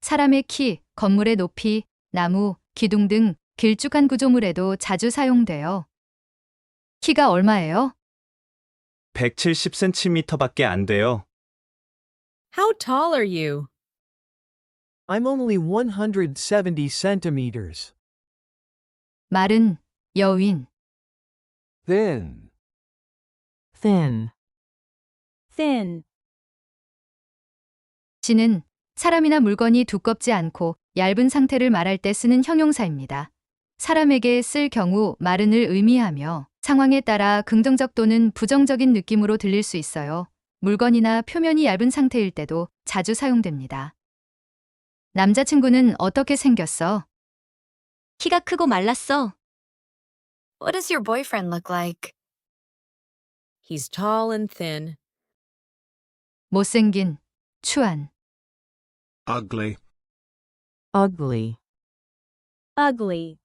사람의 키, 건물의 높이, 나무, 기둥 등 길쭉한 구조물에도 자주 사용돼요. 키가 얼마예요? 170cm밖에 안 돼요. How tall are you? I'm only 170 centimeters. 마른, 여윈. Thin. Thin. thin, 지는 사람이나 물건이 두껍지 않고 얇은 상태를 말할 때 쓰는 형용사입니다. 사람에게 쓸 경우 마른을 의미하며 상황에 따라 긍정적 또는 부정적인 느낌으로 들릴 수 있어요. 물건이나 표면이 얇은 상태일 때도 자주 사용됩니다. 남자친구는 어떻게 생겼어? 키가 크고 말랐어. What does your boyfriend look like? He's tall and thin. 못생긴, 추한. ugly, Ugly. ugly,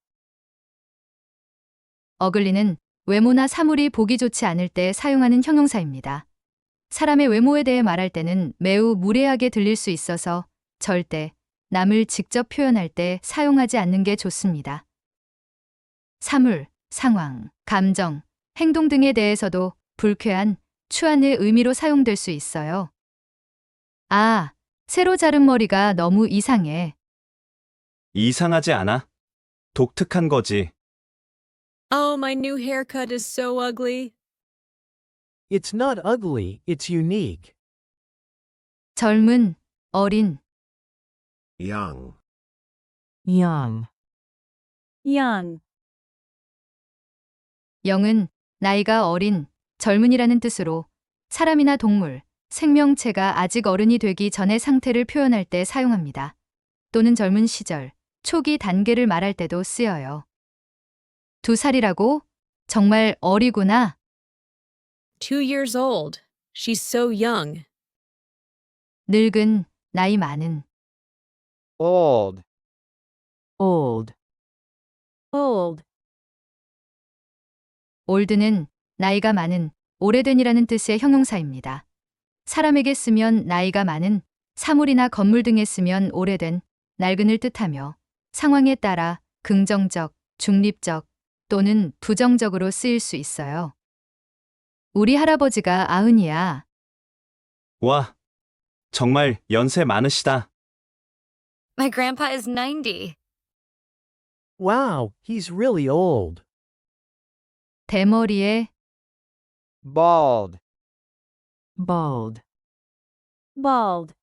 어글리는 외모나 사물이 보기 좋지 않을 때 사용하는 형용사입니다. 사람의 외모에 대해 말할 때는 매우 무례하게 들릴 수 있어서 절대 남을 직접 표현할 때 사용하지 않는 게 좋습니다. 사물, 상황, 감정, 행동 등에 대해서도 불쾌한, 추한의 의미로 사용될 수 있어요. 아, 새로 자른 머리가 너무 이상해. 이상하지 않아? 독특한 거지. Oh, my new haircut is so ugly. It's not ugly, it's unique. 젊은, 어린. young, Young. young, 영은 나이가 어린, 젊은이라는 뜻으로 사람이나 동물, 생명체가 아직 어른이 되기 전의 상태를 표현할 때 사용합니다. 또는 젊은 시절, 초기 단계를 말할 때도 쓰여요. 2살이라고? 정말 어리구나. 2 years old. She's so young. 늙은, 나이 많은. Old. Old. old, 올드는 나이가 많은, 오래된이라는 뜻의 형용사입니다. 사람에게 쓰면 나이가 많은, 사물이나 건물 등에 쓰면 오래된, 낡은을 뜻하며 상황에 따라 긍정적, 중립적 또는 부정적으로 쓰일 수 있어요. 우리 할아버지가 90이야. 와, 정말 연세 많으시다. My grandpa is 90. Wow, he's really old. 대머리에 Bald. Bald. bald,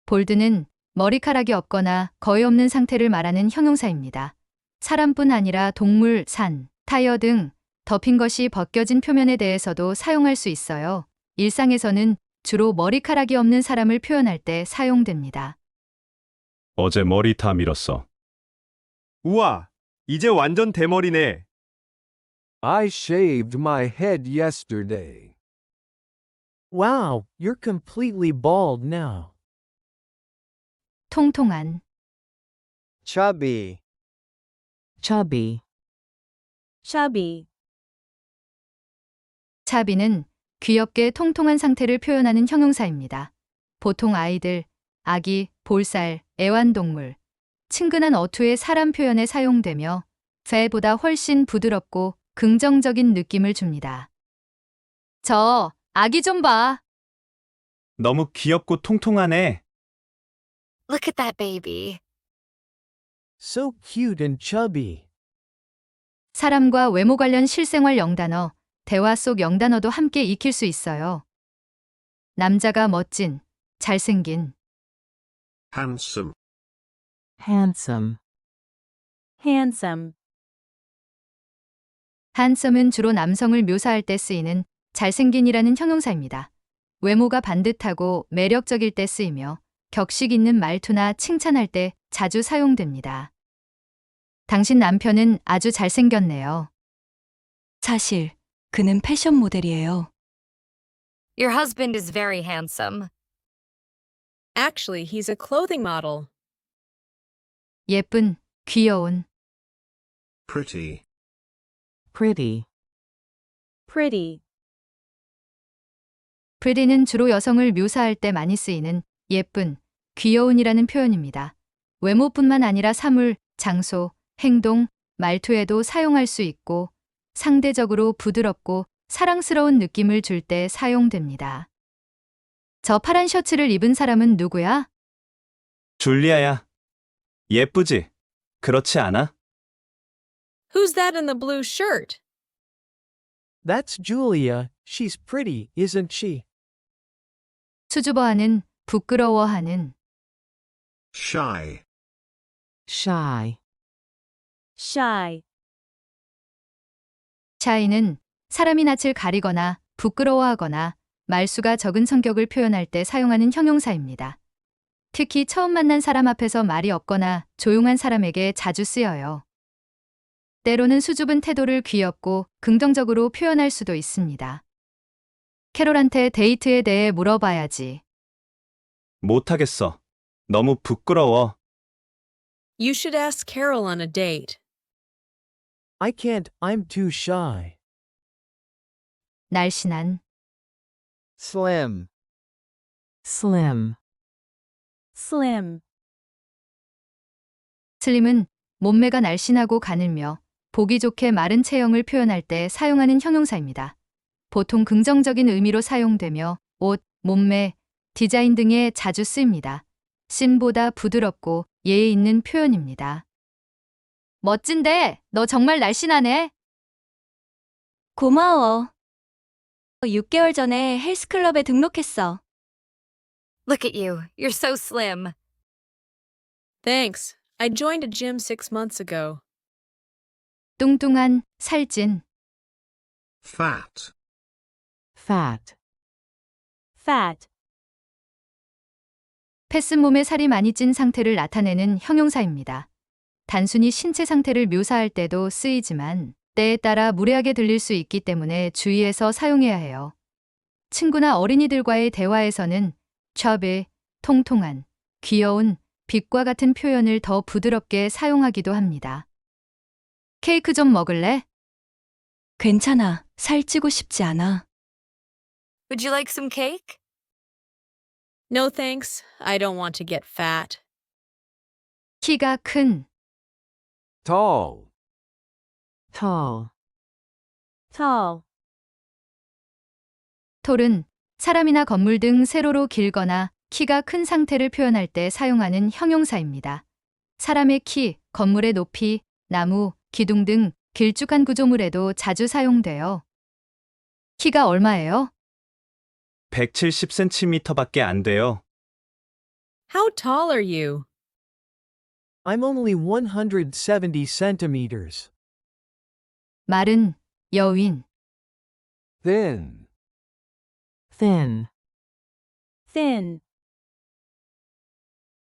볼드는 머리카락이 없거나 거의 없는 상태를 말하는 형용사입니다. 사람뿐 아니라 동물, 산, 타이어 등 덮인 것이 벗겨진 표면에 대해서도 사용할 수 있어요. 일상에서는 주로 머리카락이 없는 사람을 표현할 때 사용됩니다. 어제 머리 다 밀었어. 우와, 이제 완전 대머리네. I shaved my head yesterday. Wow, you're completely bald now. 통통한, Chubby. Chubby. chubby, 차비는 귀엽게 통통한 상태를 표현하는 형용사입니다. 보통 아이들, 아기, 볼살, 애완동물, 친근한 어투의 사람 표현에 사용되며 fai보다 훨씬 부드럽고 긍정적인 느낌을 줍니다. 저 아기 좀 봐. 너무 귀엽고 통통하네. Look at that baby. So cute and chubby. 사람과 외모 관련 실생활 영단어, 대화 속 영단어도 함께 익힐 수 있어요. 남자가 멋진, 잘생긴, handsome, Handsome. handsome, hansome은 주로 남성을 묘사할 때 쓰이는 잘생긴이라는 형용사입니다. 외모가 반듯하고 매력적일 때 쓰이며 격식 있는 말투나 칭찬할 때 자주 사용됩니다. 당신 남편은 아주 잘생겼네요. 사실 그는 패션 모델이에요. Your husband is very handsome. Actually, he's a clothing model. 예쁜, 귀여운, pretty, Pretty. pretty, pretty는 주로 여성을 묘사할 때 많이 쓰이는 예쁜, 귀여운이라는 표현입니다. 외모뿐만 아니라 사물, 장소, 행동, 말투에도 사용할 수 있고 상대적으로 부드럽고 사랑스러운 느낌을 줄 때 사용됩니다. 저 파란 셔츠를 입은 사람은 누구야? 줄리아야. 예쁘지? 그렇지 않아? Who's that in the blue shirt? That's Julia. She's pretty, isn't she? 수줍어하는, 부끄러워하는. Shy. Shy. Shy. shy는 사람이 낯을 가리거나 부끄러워하거나 말수가 적은 성격을 표현할 때 사용하는 형용사입니다. 특히 처음 만난 사람 앞에서 말이 없거나 조용한 사람에게 자주 쓰여요. 때로는 수줍은 태도를 귀엽고 긍정적으로 표현할 수도 있습니다. 캐롤한테 데이트에 대해 물어봐야지. 못하겠어. 너무 부끄러워. You should ask Carol on a date. I can't, I'm too shy. 날씬한, Slim. Slim. Slim. 슬림은 몸매가 날씬하고 가늘며 보기 좋게 마른 체형을 표현할 때 사용하는 형용사입니다. 보통 긍정적인 의미로 사용되며 옷, 몸매, 디자인 등에 자주 쓰입니다. 씬보다 부드럽고 예의 있는 표현입니다. 멋진데, 너 정말 날씬하네. 고마워. 6개월 전에 헬스클럽에 등록했어. Look at you. You're so slim. Thanks. I joined a gym 6 months ago. 뚱뚱한, 살찐. Fat. Fat. Fat. 펫은 몸에 살이 많이 찐 상태를 나타내는 형용사입니다. 단순히 신체 상태를 묘사할 때도 쓰이지만 때에 따라 무례하게 들릴 수 있기 때문에 주의해서 사용해야 해요. 친구나 어린이들과의 대화에서는 chubby, 통통한, 귀여운, 빛과 같은 표현을 더 부드럽게 사용하기도 합니다. 케이크 좀 먹을래? 괜찮아. 살찌고 싶지 않아. Would you like some cake? No thanks. I don't want to get fat. 키가 큰, Tall. Tall. Tall. 톨은 사람이나 건물 등 세로로 길거나 키가 큰 상태를 표현할 때 사용하는 형용사입니다. 사람의 키, 건물의 높이, 나무, 기둥 등 길쭉한 구조물에도 자주 사용돼요. 키가 얼마예요? 170cm밖에 안 돼요. How tall are you? I'm only 170 centimeters. 마른, 여윈. Thin. Thin. Thin.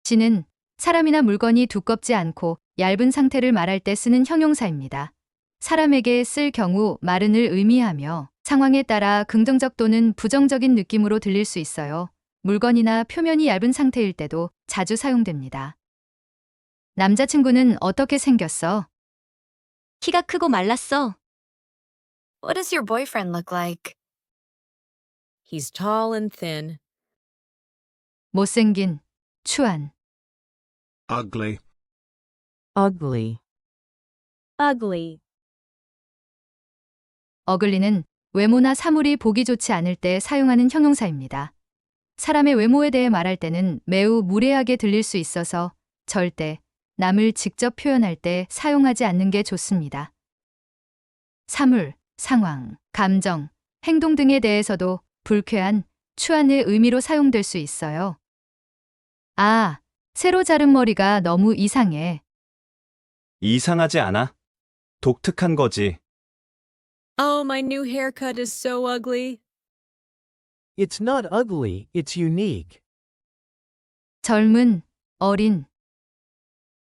진은 사람이나 물건이 두껍지 않고 얇은 상태를 말할 때 쓰는 형용사입니다. 사람에게 쓸 경우 마른을 의미하며 상황에 따라 긍정적 또는 부정적인 느낌으로 들릴 수 있어요. 물건이나 표면이 얇은 상태일 때도 자주 사용됩니다. 남자친구는 어떻게 생겼어? 키가 크고 말랐어. What does your boyfriend look like? He's tall and thin. 못생긴, 추한. Ugly. Ugly. Ugly. 어글리는 외모나 사물이 보기 좋지 않을 때 사용하는 형용사입니다. 사람의 외모에 대해 말할 때는 매우 무례하게 들릴 수 있어서 절대 남을 직접 표현할 때 사용하지 않는 게 좋습니다. 사물, 상황, 감정, 행동 등에 대해서도 불쾌한, 추한의 의미로 사용될 수 있어요. 아, 새로 자른 머리가 너무 이상해. 이상하지 않아? 독특한 거지. Oh, my new haircut is so ugly. It's not ugly, it's unique. 젊은, 어린.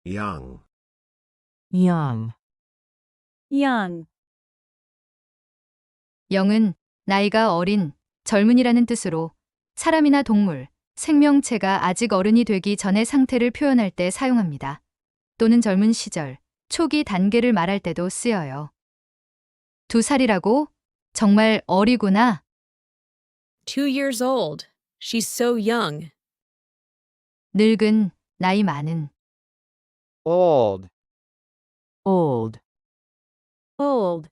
Young. Young. Young. 영은 나이가 어린, 젊은이라는 뜻으로 사람이나 동물, 생명체가 아직 어른이 되기 전의 상태를 표현할 때 사용합니다. 또는 젊은 시절, 초기 단계를 말할 때도 쓰여요. 2살이라고? 정말 어리구나. 2 years old. She's so young. 늙은, 나이 많은. Old. old, old,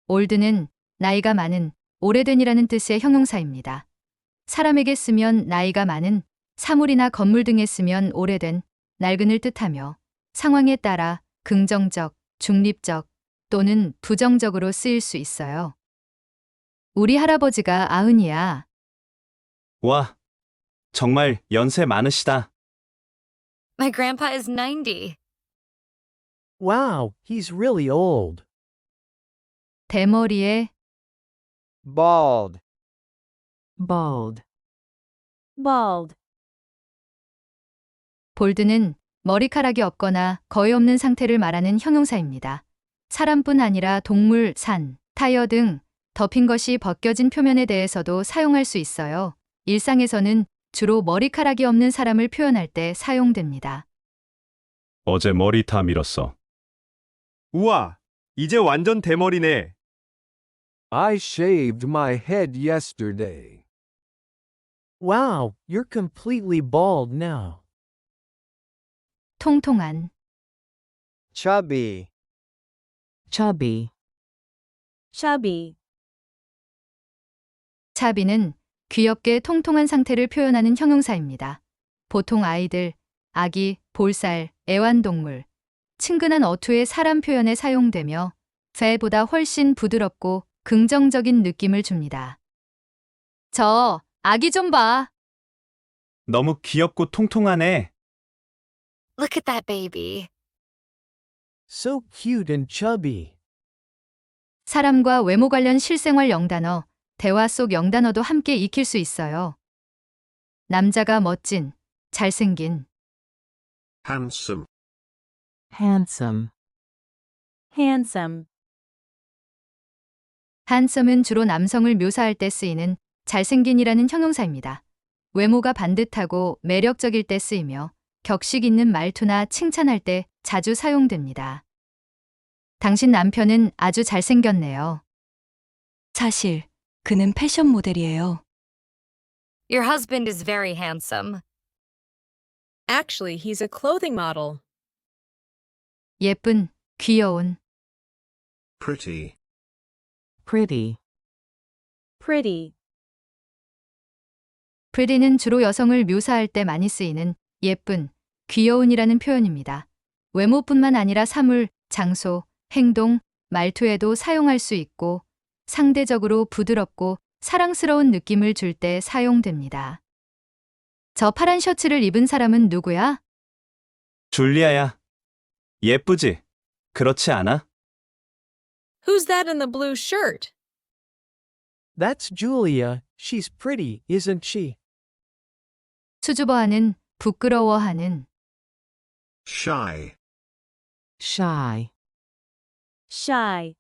올드는 나이가 많은, 오래된이라는 뜻의 형용사입니다. 사람에게 쓰면 나이가 많은, 사물이나 건물 등에 쓰면 오래된, 낡은을 뜻하며 상황에 따라 긍정적, 중립적 또는 부정적으로 쓰일 수 있어요. 우리 할아버지가 90이야. 와, 정말 연세 많으시다. My grandpa is 90. Wow, he's really old. 대머리에 Bald. bald, bald, 볼드는 머리카락이 없거나 거의 없는 상태를 말하는 형용사입니다. 사람뿐 아니라 동물, 산, 타이어 등 덮인 것이 벗겨진 표면에 대해서도 사용할 수 있어요. 일상에서는 주로 머리카락이 없는 사람을 표현할 때 사용됩니다. 어제 머리 다 밀었어. 우와, 이제 완전 대머리네. I shaved my head yesterday. Wow, you're completely bald now. 통통한, Chubby. chubby, chubby, 차비는 귀엽게 통통한 상태를 표현하는 형용사입니다. 보통 아이들, 아기, 볼살, 애완동물, 친근한 어투의 사람 표현에 사용되며 배보다 훨씬 부드럽고 긍정적인 느낌을 줍니다. 저 아기 좀 봐. 너무 귀엽고 통통하네. Look at that baby. So cute and chubby. 사람과 외모 관련 실생활 영단어, 대화 속 영단어도 함께 익힐 수 있어요. 남자가 멋진, 잘생긴, handsome, handsome, handsome, hansome은 주로 남성을 묘사할 때 쓰이는 잘생긴이라는 형용사입니다. 외모가 반듯하고 매력적일 때 쓰이며 격식 있는 말투나 칭찬할 때 자주 사용됩니다. 당신 남편은 아주 잘생겼네요. 사실 그는 패션 모델이에요. Your husband is very handsome. Actually, he's a clothing model. 예쁜, 귀여운, pretty, pretty, pretty, pretty는 주로 여성을 묘사할 때 많이 쓰이는 예쁜, 귀여운이라는 표현입니다. 외모뿐만 아니라 사물, 장소, 행동, 말투에도 사용할 수 있고 상대적으로 부드럽고 사랑스러운 느낌을 줄 때 사용됩니다. 저 파란 셔츠를 입은 사람은 누구야? 줄리아야. 예쁘지? 그렇지 않아? Who's that in the blue shirt? That's Julia. She's pretty, isn't she? 수줍어하는, 부끄러워하는, shy, shy, shy,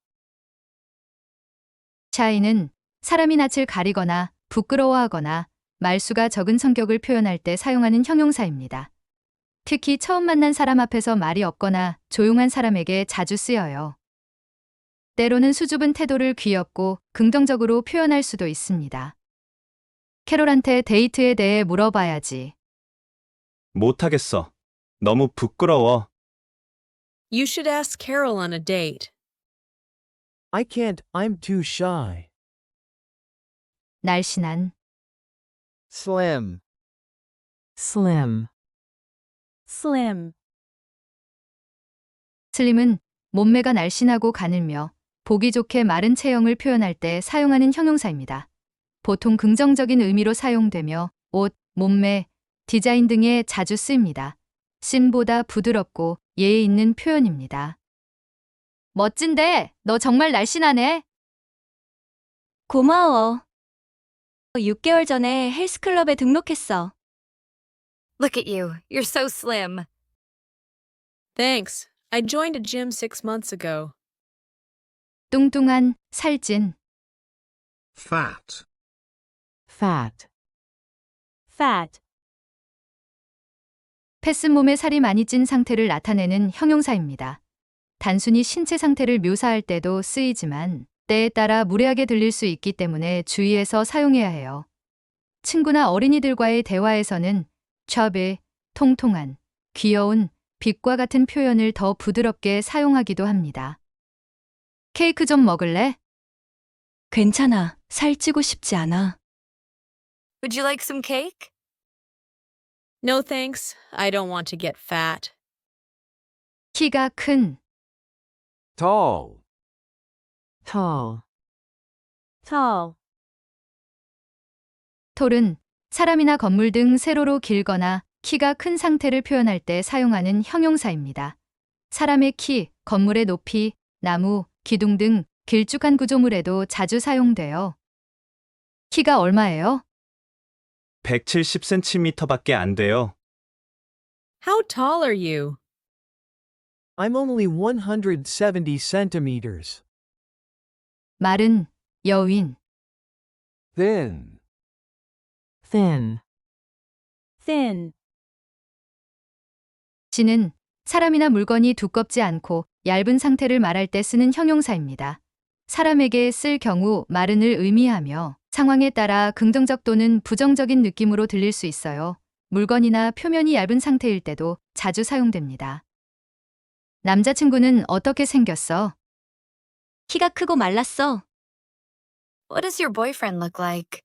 shy는 사람이 낯을 가리거나 부끄러워하거나 말수가 적은 성격을 표현할 때 사용하는 형용사입니다. 특히 처음 만난 사람 앞에서 말이 없거나 조용한 사람에게 자주 쓰여요. 때로는 수줍은 태도를 귀엽고 긍정적으로 표현할 수도 있습니다. 캐롤한테 데이트에 대해 물어봐야지. 못하겠어. 너무 부끄러워. You should ask Carol on a date. I can't, I'm too shy. 날씬한, Slim. slim, slim, 슬림은 몸매가 날씬하고 가늘며 보기 좋게 마른 체형을 표현할 때 사용하는 형용사입니다. 보통 긍정적인 의미로 사용되며 옷, 몸매, 디자인 등에 자주 쓰입니다. 씬보다 부드럽고 예의 있는 표현입니다. 멋진데, 너 정말 날씬하네. 고마워. 6개월 전에 헬스클럽에 등록했어. Look at you. You're so slim. Thanks. I joined a gym 6 months ago. 뚱뚱한, 살찐, fat, fat, fat, 펫은 몸에 살이 많이 찐 상태를 나타내는 형용사입니다. 단순히 신체 상태를 묘사할 때도 쓰이지만 때에 따라 무례하게 들릴 수 있기 때문에 주의해서 사용해야 해요. 친구나 어린이들과의 대화에서는 chubby, 통통한, 귀여운, 빛과 같은 표현을 더 부드럽게 사용하기도 합니다. 케이크 좀 먹을래? 괜찮아. 살찌고 싶지 않아. Would you like some cake? No thanks. I don't want to get fat. 키가 큰, Tall. Tall. tall, 톨은 사람이나 건물 등 세로로 길거나 키가 큰 상태를 표현할 때 사용하는 형용사입니다. 사람의 키, 건물의 높이, 나무, 기둥 등 길쭉한 구조물에도 자주 사용돼요. 키가 얼마예요? 170cm밖에 안 돼요. How tall are you? I'm only 170 centimeters. 말은 여윈, Thin. Thin. thin, 지는 사람이나 물건이 두껍지 않고 얇은 상태를 말할 때 쓰는 형용사입니다. 사람에게 쓸 경우 마른을 의미하며 상황에 따라 긍정적 또는 부정적인 느낌으로 들릴 수 있어요. 물건이나 표면이 얇은 상태일 때도 자주 사용됩니다. 남자친구는 어떻게 생겼어? 키가 크고 말랐어. What does your boyfriend look like?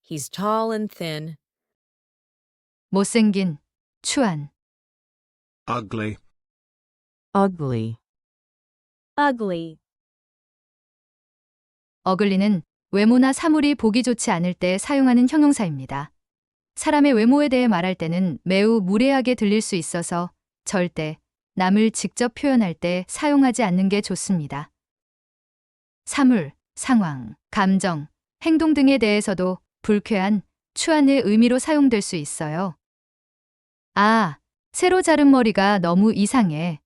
He's tall and thin. 못생긴, 추한, ugly, Ugly. ugly, 어글리는 외모나 사물이 보기 좋지 않을 때 사용하는 형용사입니다. 사람의 외모에 대해 말할 때는 매우 무례하게 들릴 수 있어서 절대 남을 직접 표현할 때 사용하지 않는 게 좋습니다. 사물, 상황, 감정, 행동 등에 대해서도 불쾌한, 추한의 의미로 사용될 수 있어요. 아, 새로 자른 머리가 너무 이상해.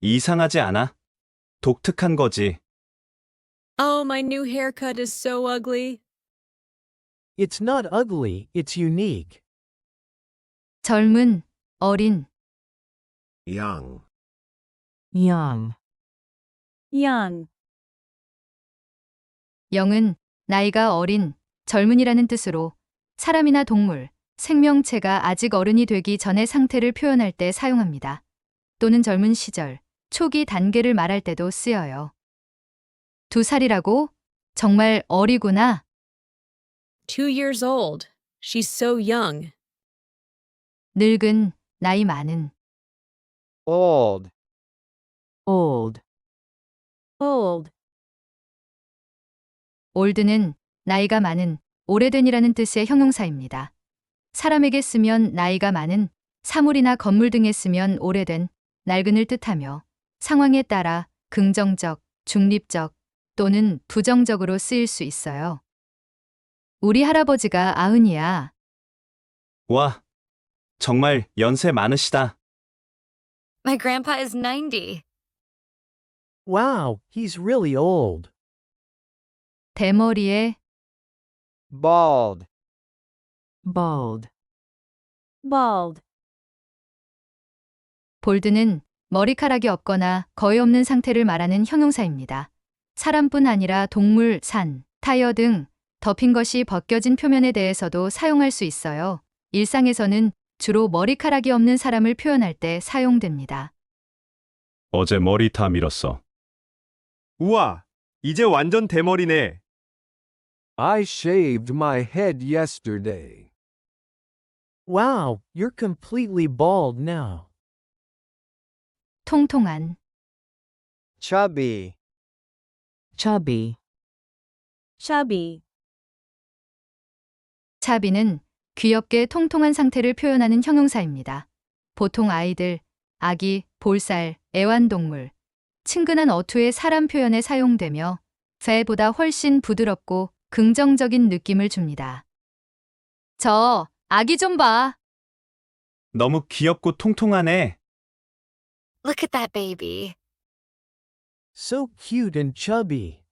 이상하지 않아? 독특한 거지. Oh, my new haircut is so ugly. It's not ugly, it's unique. 젊은, 어린, young, Young. young, 영은 나이가 어린, 젊은이라는 뜻으로 사람이나 동물, 생명체가 아직 어른이 되기 전의 상태를 표현할 때 사용합니다. 또는 젊은 시절, 초기 단계를 말할 때도 쓰여요. 2살이라고? 정말 어리구나. 2 years old. She's so young. 늙은, 나이 많은, Old. Old. old, 올드는 나이가 많은, 오래된이라는 뜻의 형용사입니다. 사람에게 쓰면 나이가 많은, 사물이나 건물 등에 쓰면 오래된, 낡은을 뜻하며 상황에 따라 긍정적, 중립적 또는 부정적으로 쓰일 수 있어요. 우리 할아버지가 90이야. 와, 정말 연세 많으시다. My grandpa is 90. Wow, he's really old. 대머리에, Bald. Bald. bald, 볼드는 머리카락이 없거나 거의 없는 상태를 말하는 형용사입니다. 사람뿐 아니라 동물, 산, 타이어 등 덮인 것이 벗겨진 표면에 대해서도 사용할 수 있어요. 일상에서는 주로 머리카락이 없는 사람을 표현할 때 사용됩니다. 어제 머리 다 밀었어. 우와, 이제 완전 대머리네. I shaved my head yesterday. Wow, you're completely bald now. 통통한, Chubby. Chubby. chubby, 차비는 귀엽게 통통한 상태를 표현하는 형용사입니다. 보통 아이들, 아기, 볼살, 애완동물, 친근한 어투의 사람 표현에 사용되며 배보다 훨씬 부드럽고 긍정적인 느낌을 줍니다. 저 아기 좀 봐. 너무 귀엽고 통통하네. Look at that baby. So cute and chubby.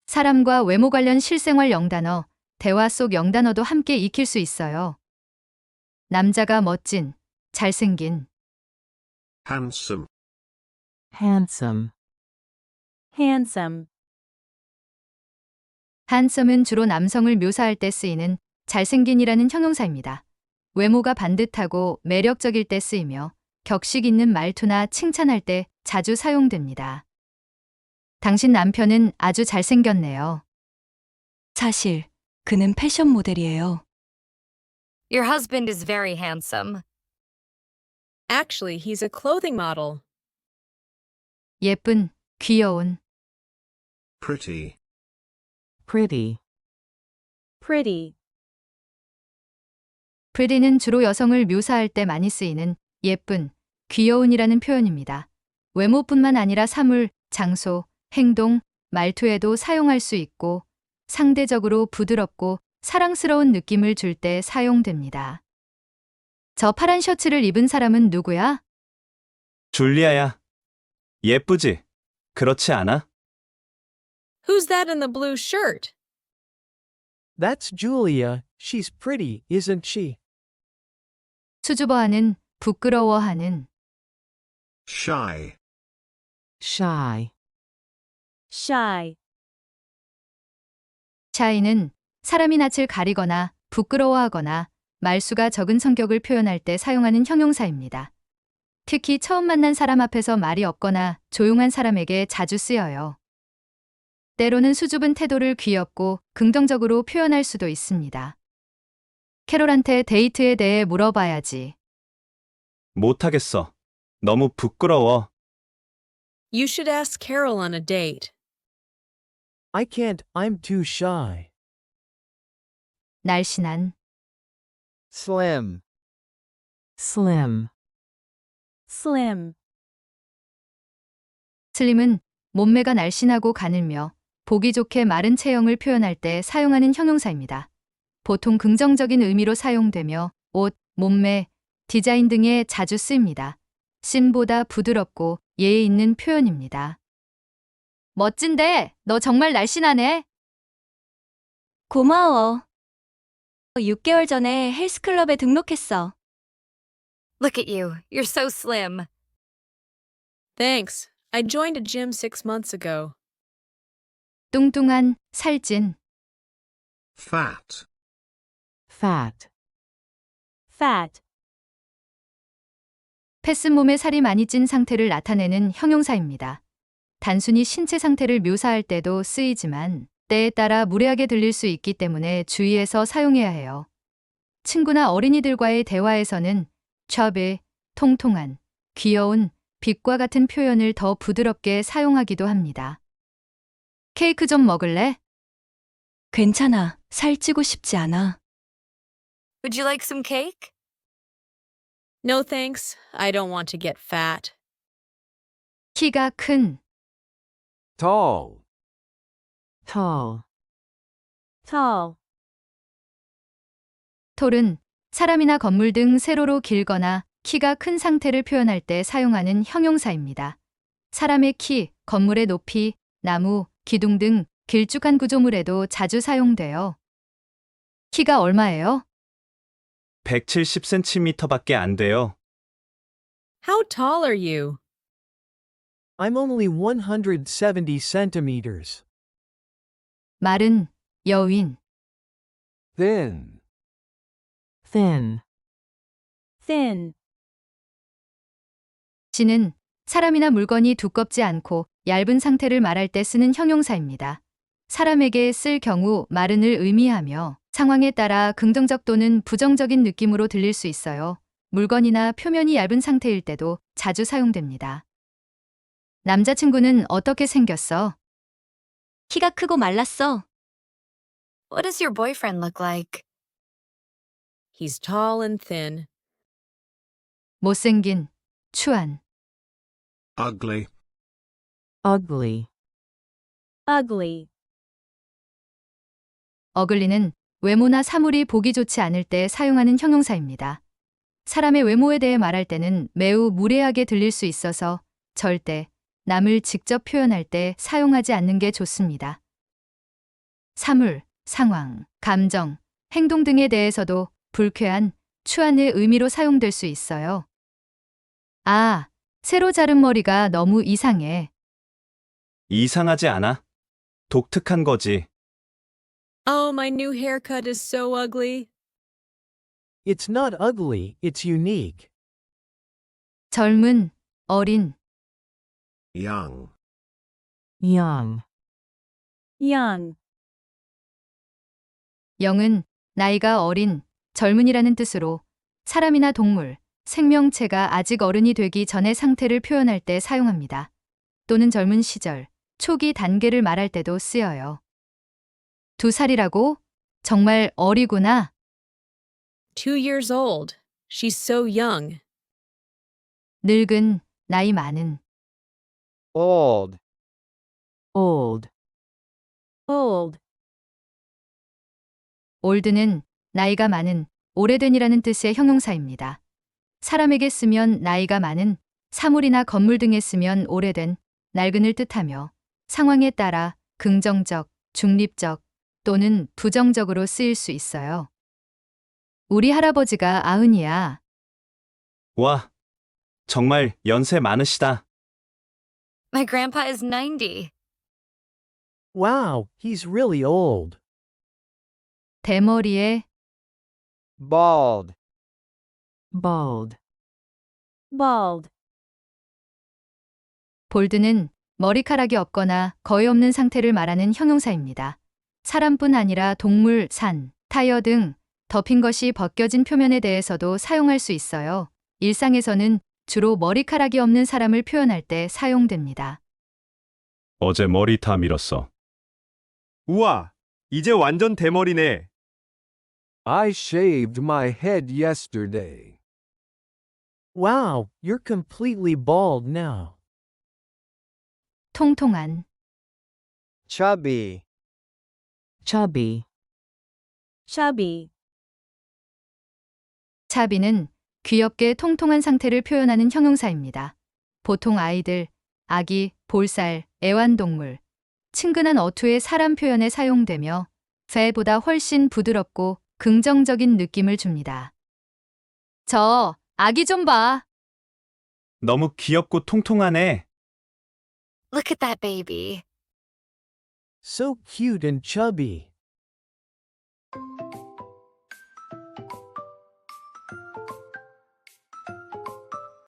사람과 외모 관련 실생활 영단어, 대화 속 영단어도 함께 익힐 수 있어요. 남자가 멋진, 잘생긴, handsome, Handsome. handsome, hansome은 주로 남성을 묘사할 때 쓰이는 잘생긴이라는 형용사입니다. 외모가 반듯하고 매력적일 때 쓰이며 격식 있는 말투나 칭찬할 때 자주 사용됩니다. 당신 남편은 아주 잘생겼네요. 사실 그는 패션 모델이에요. Your husband is very handsome. Actually, he's a clothing model. 예쁜, 귀여운, Pretty. Pretty. Pretty. pretty는 주로 여성을 묘사할 때 많이 쓰이는 예쁜, 귀여운이라는 표현입니다. 외모뿐만 아니라 사물, 장소, 행동, 말투에도 사용할 수 있고 상대적으로 부드럽고 사랑스러운 느낌을 줄 때 사용됩니다. 저 파란 셔츠를 입은 사람은 누구야? 줄리아야. 예쁘지? 그렇지 않아? Who's that in the blue shirt? That's Julia. She's pretty, isn't she? 수줍어하는, 부끄러워하는, Shy. Shy. Shy. shy는 사람이 낯을 가리거나 부끄러워하거나 말수가 적은 성격을 표현할 때 사용하는 형용사입니다. 특히 처음 만난 사람 앞에서 말이 없거나 조용한 사람에게 자주 쓰여요. 때로는 수줍은 태도를 귀엽고 긍정적으로 표현할 수도 있습니다. 캐롤한테 데이트에 대해 물어봐야지. 못하겠어. 너무 부끄러워. You should ask Carol on a date. I can't, I'm too shy. 날씬한, Slim. Slim. Slim. 슬림은 몸매가 날씬하고 가늘며 보기 좋게 마른 체형을 표현할 때 사용하는 형용사입니다. 보통 긍정적인 의미로 사용되며 옷, 몸매, 디자인 등에 자주 쓰입니다. 씬보다 부드럽고 예의 있는 표현입니다. 멋진데, 너 정말 날씬하네. 고마워. 6개월 전에 헬스클럽에 등록했어. Look at you. You're so slim. Thanks. I joined a gym 6 months ago. 뚱뚱한, 살찐, Fat. Fat. Fat. 펫은 몸에 살이 많이 찐 상태를 나타내는 형용사입니다. 단순히 신체 상태를 묘사할 때도 쓰이지만 때에 따라 무례하게 들릴 수 있기 때문에 주의해서 사용해야 해요. 친구나 어린이들과의 대화에서는 chubby, 통통한, 귀여운, 빛과 같은 표현을 더 부드럽게 사용하기도 합니다. 케이크 좀 먹을래? 괜찮아. 살찌고 싶지 않아. Would you like some cake? No thanks. I don't want to get fat. 키가 큰, Tall. Tall. Tall. 톨은 사람이나 건물 등 세로로 길거나 키가 큰 상태를 표현할 때 사용하는 형용사입니다. 사람의 키, 건물의 높이, 나무, 기둥 등 길쭉한 구조물에도 자주 사용돼요. 키가 얼마예요? 170cm밖에 안 돼요. How tall are you? I'm only 170 centimeters. 마른, 여윈, Thin. Thin. Thin. 진은 사람이나 물건이 두껍지 않고 얇은 상태를 말할 때 쓰는 형용사입니다. 사람에게 쓸 경우 마른을 의미하며 상황에 따라 긍정적 또는 부정적인 느낌으로 들릴 수 있어요. 물건이나 표면이 얇은 상태일 때도 자주 사용됩니다. 남자친구는 어떻게 생겼어? 키가 크고 말랐어. What does your boyfriend look like? He's tall and thin. 못생긴, 추한, Ugly. Ugly. Ugly. 어글리는 외모나 사물이 보기 좋지 않을 때 사용하는 형용사입니다. 사람의 외모에 대해 말할 때는 매우 무례하게 들릴 수 있어서 절대 남을 직접 표현할 때 사용하지 않는 게 좋습니다. 사물, 상황, 감정, 행동 등에 대해서도 불쾌한, 추한의 의미로 사용될 수 있어요. 아, 새로 자른 머리가 너무 이상해. 이상하지 않아? 독특한 거지. Oh, my new haircut is so ugly. It's not ugly, it's unique. 젊은, 어린, Young. Young. Young. 영은 나이가 어린, 젊은이라는 뜻으로 사람이나 동물, 생명체가 아직 어른이 되기 전의 상태를 표현할 때 사용합니다. 또는 젊은 시절, 초기 단계를 말할 때도 쓰여요. 2살이라고? 정말 어리구나. 2 years old. She's so young. 늙은, 나이 많은. Old. Old. Old. 올드는 나이가 많은, 오래된이라는 뜻의 형용사입니다. 사람에게 쓰면 나이가 많은, 사물이나 건물 등에 쓰면 오래된, 낡은을 뜻하며 상황에 따라 긍정적, 중립적 또는 부정적으로 쓰일 수 있어요. 우리 할아버지가 90이야. 와, 정말 연세 많으시다. My grandpa is 90. Wow, he's really old. 대머리에 Bald. Bald. Bald. 볼드는 머리카락이 없거나 거의 없는 상태를 말하는 형용사입니다. 사람뿐 아니라 동물, 산, 타이어 등 덮인 것이 벗겨진 표면에 대해서도 사용할 수 있어요. 일상에서는 주로 머리카락이 없는 사람을 표현할 때 사용됩니다. 어제 머리 다 밀었어. 우와, 이제 완전 대머리네. I shaved my head yesterday. Wow, you're completely bald now. 통통한, Chubby. Chubby. Chubby. 차비는 귀엽게 통통한 상태를 표현하는 형용사입니다. 보통 아이들, 아기, 볼살, 애완동물, 친근한 어투의 사람 표현에 사용되며 fa보다 훨씬 부드럽고 긍정적인 느낌을 줍니다. 저 아기 좀 봐. 너무 귀엽고 통통하네. Look at that baby. So cute and chubby.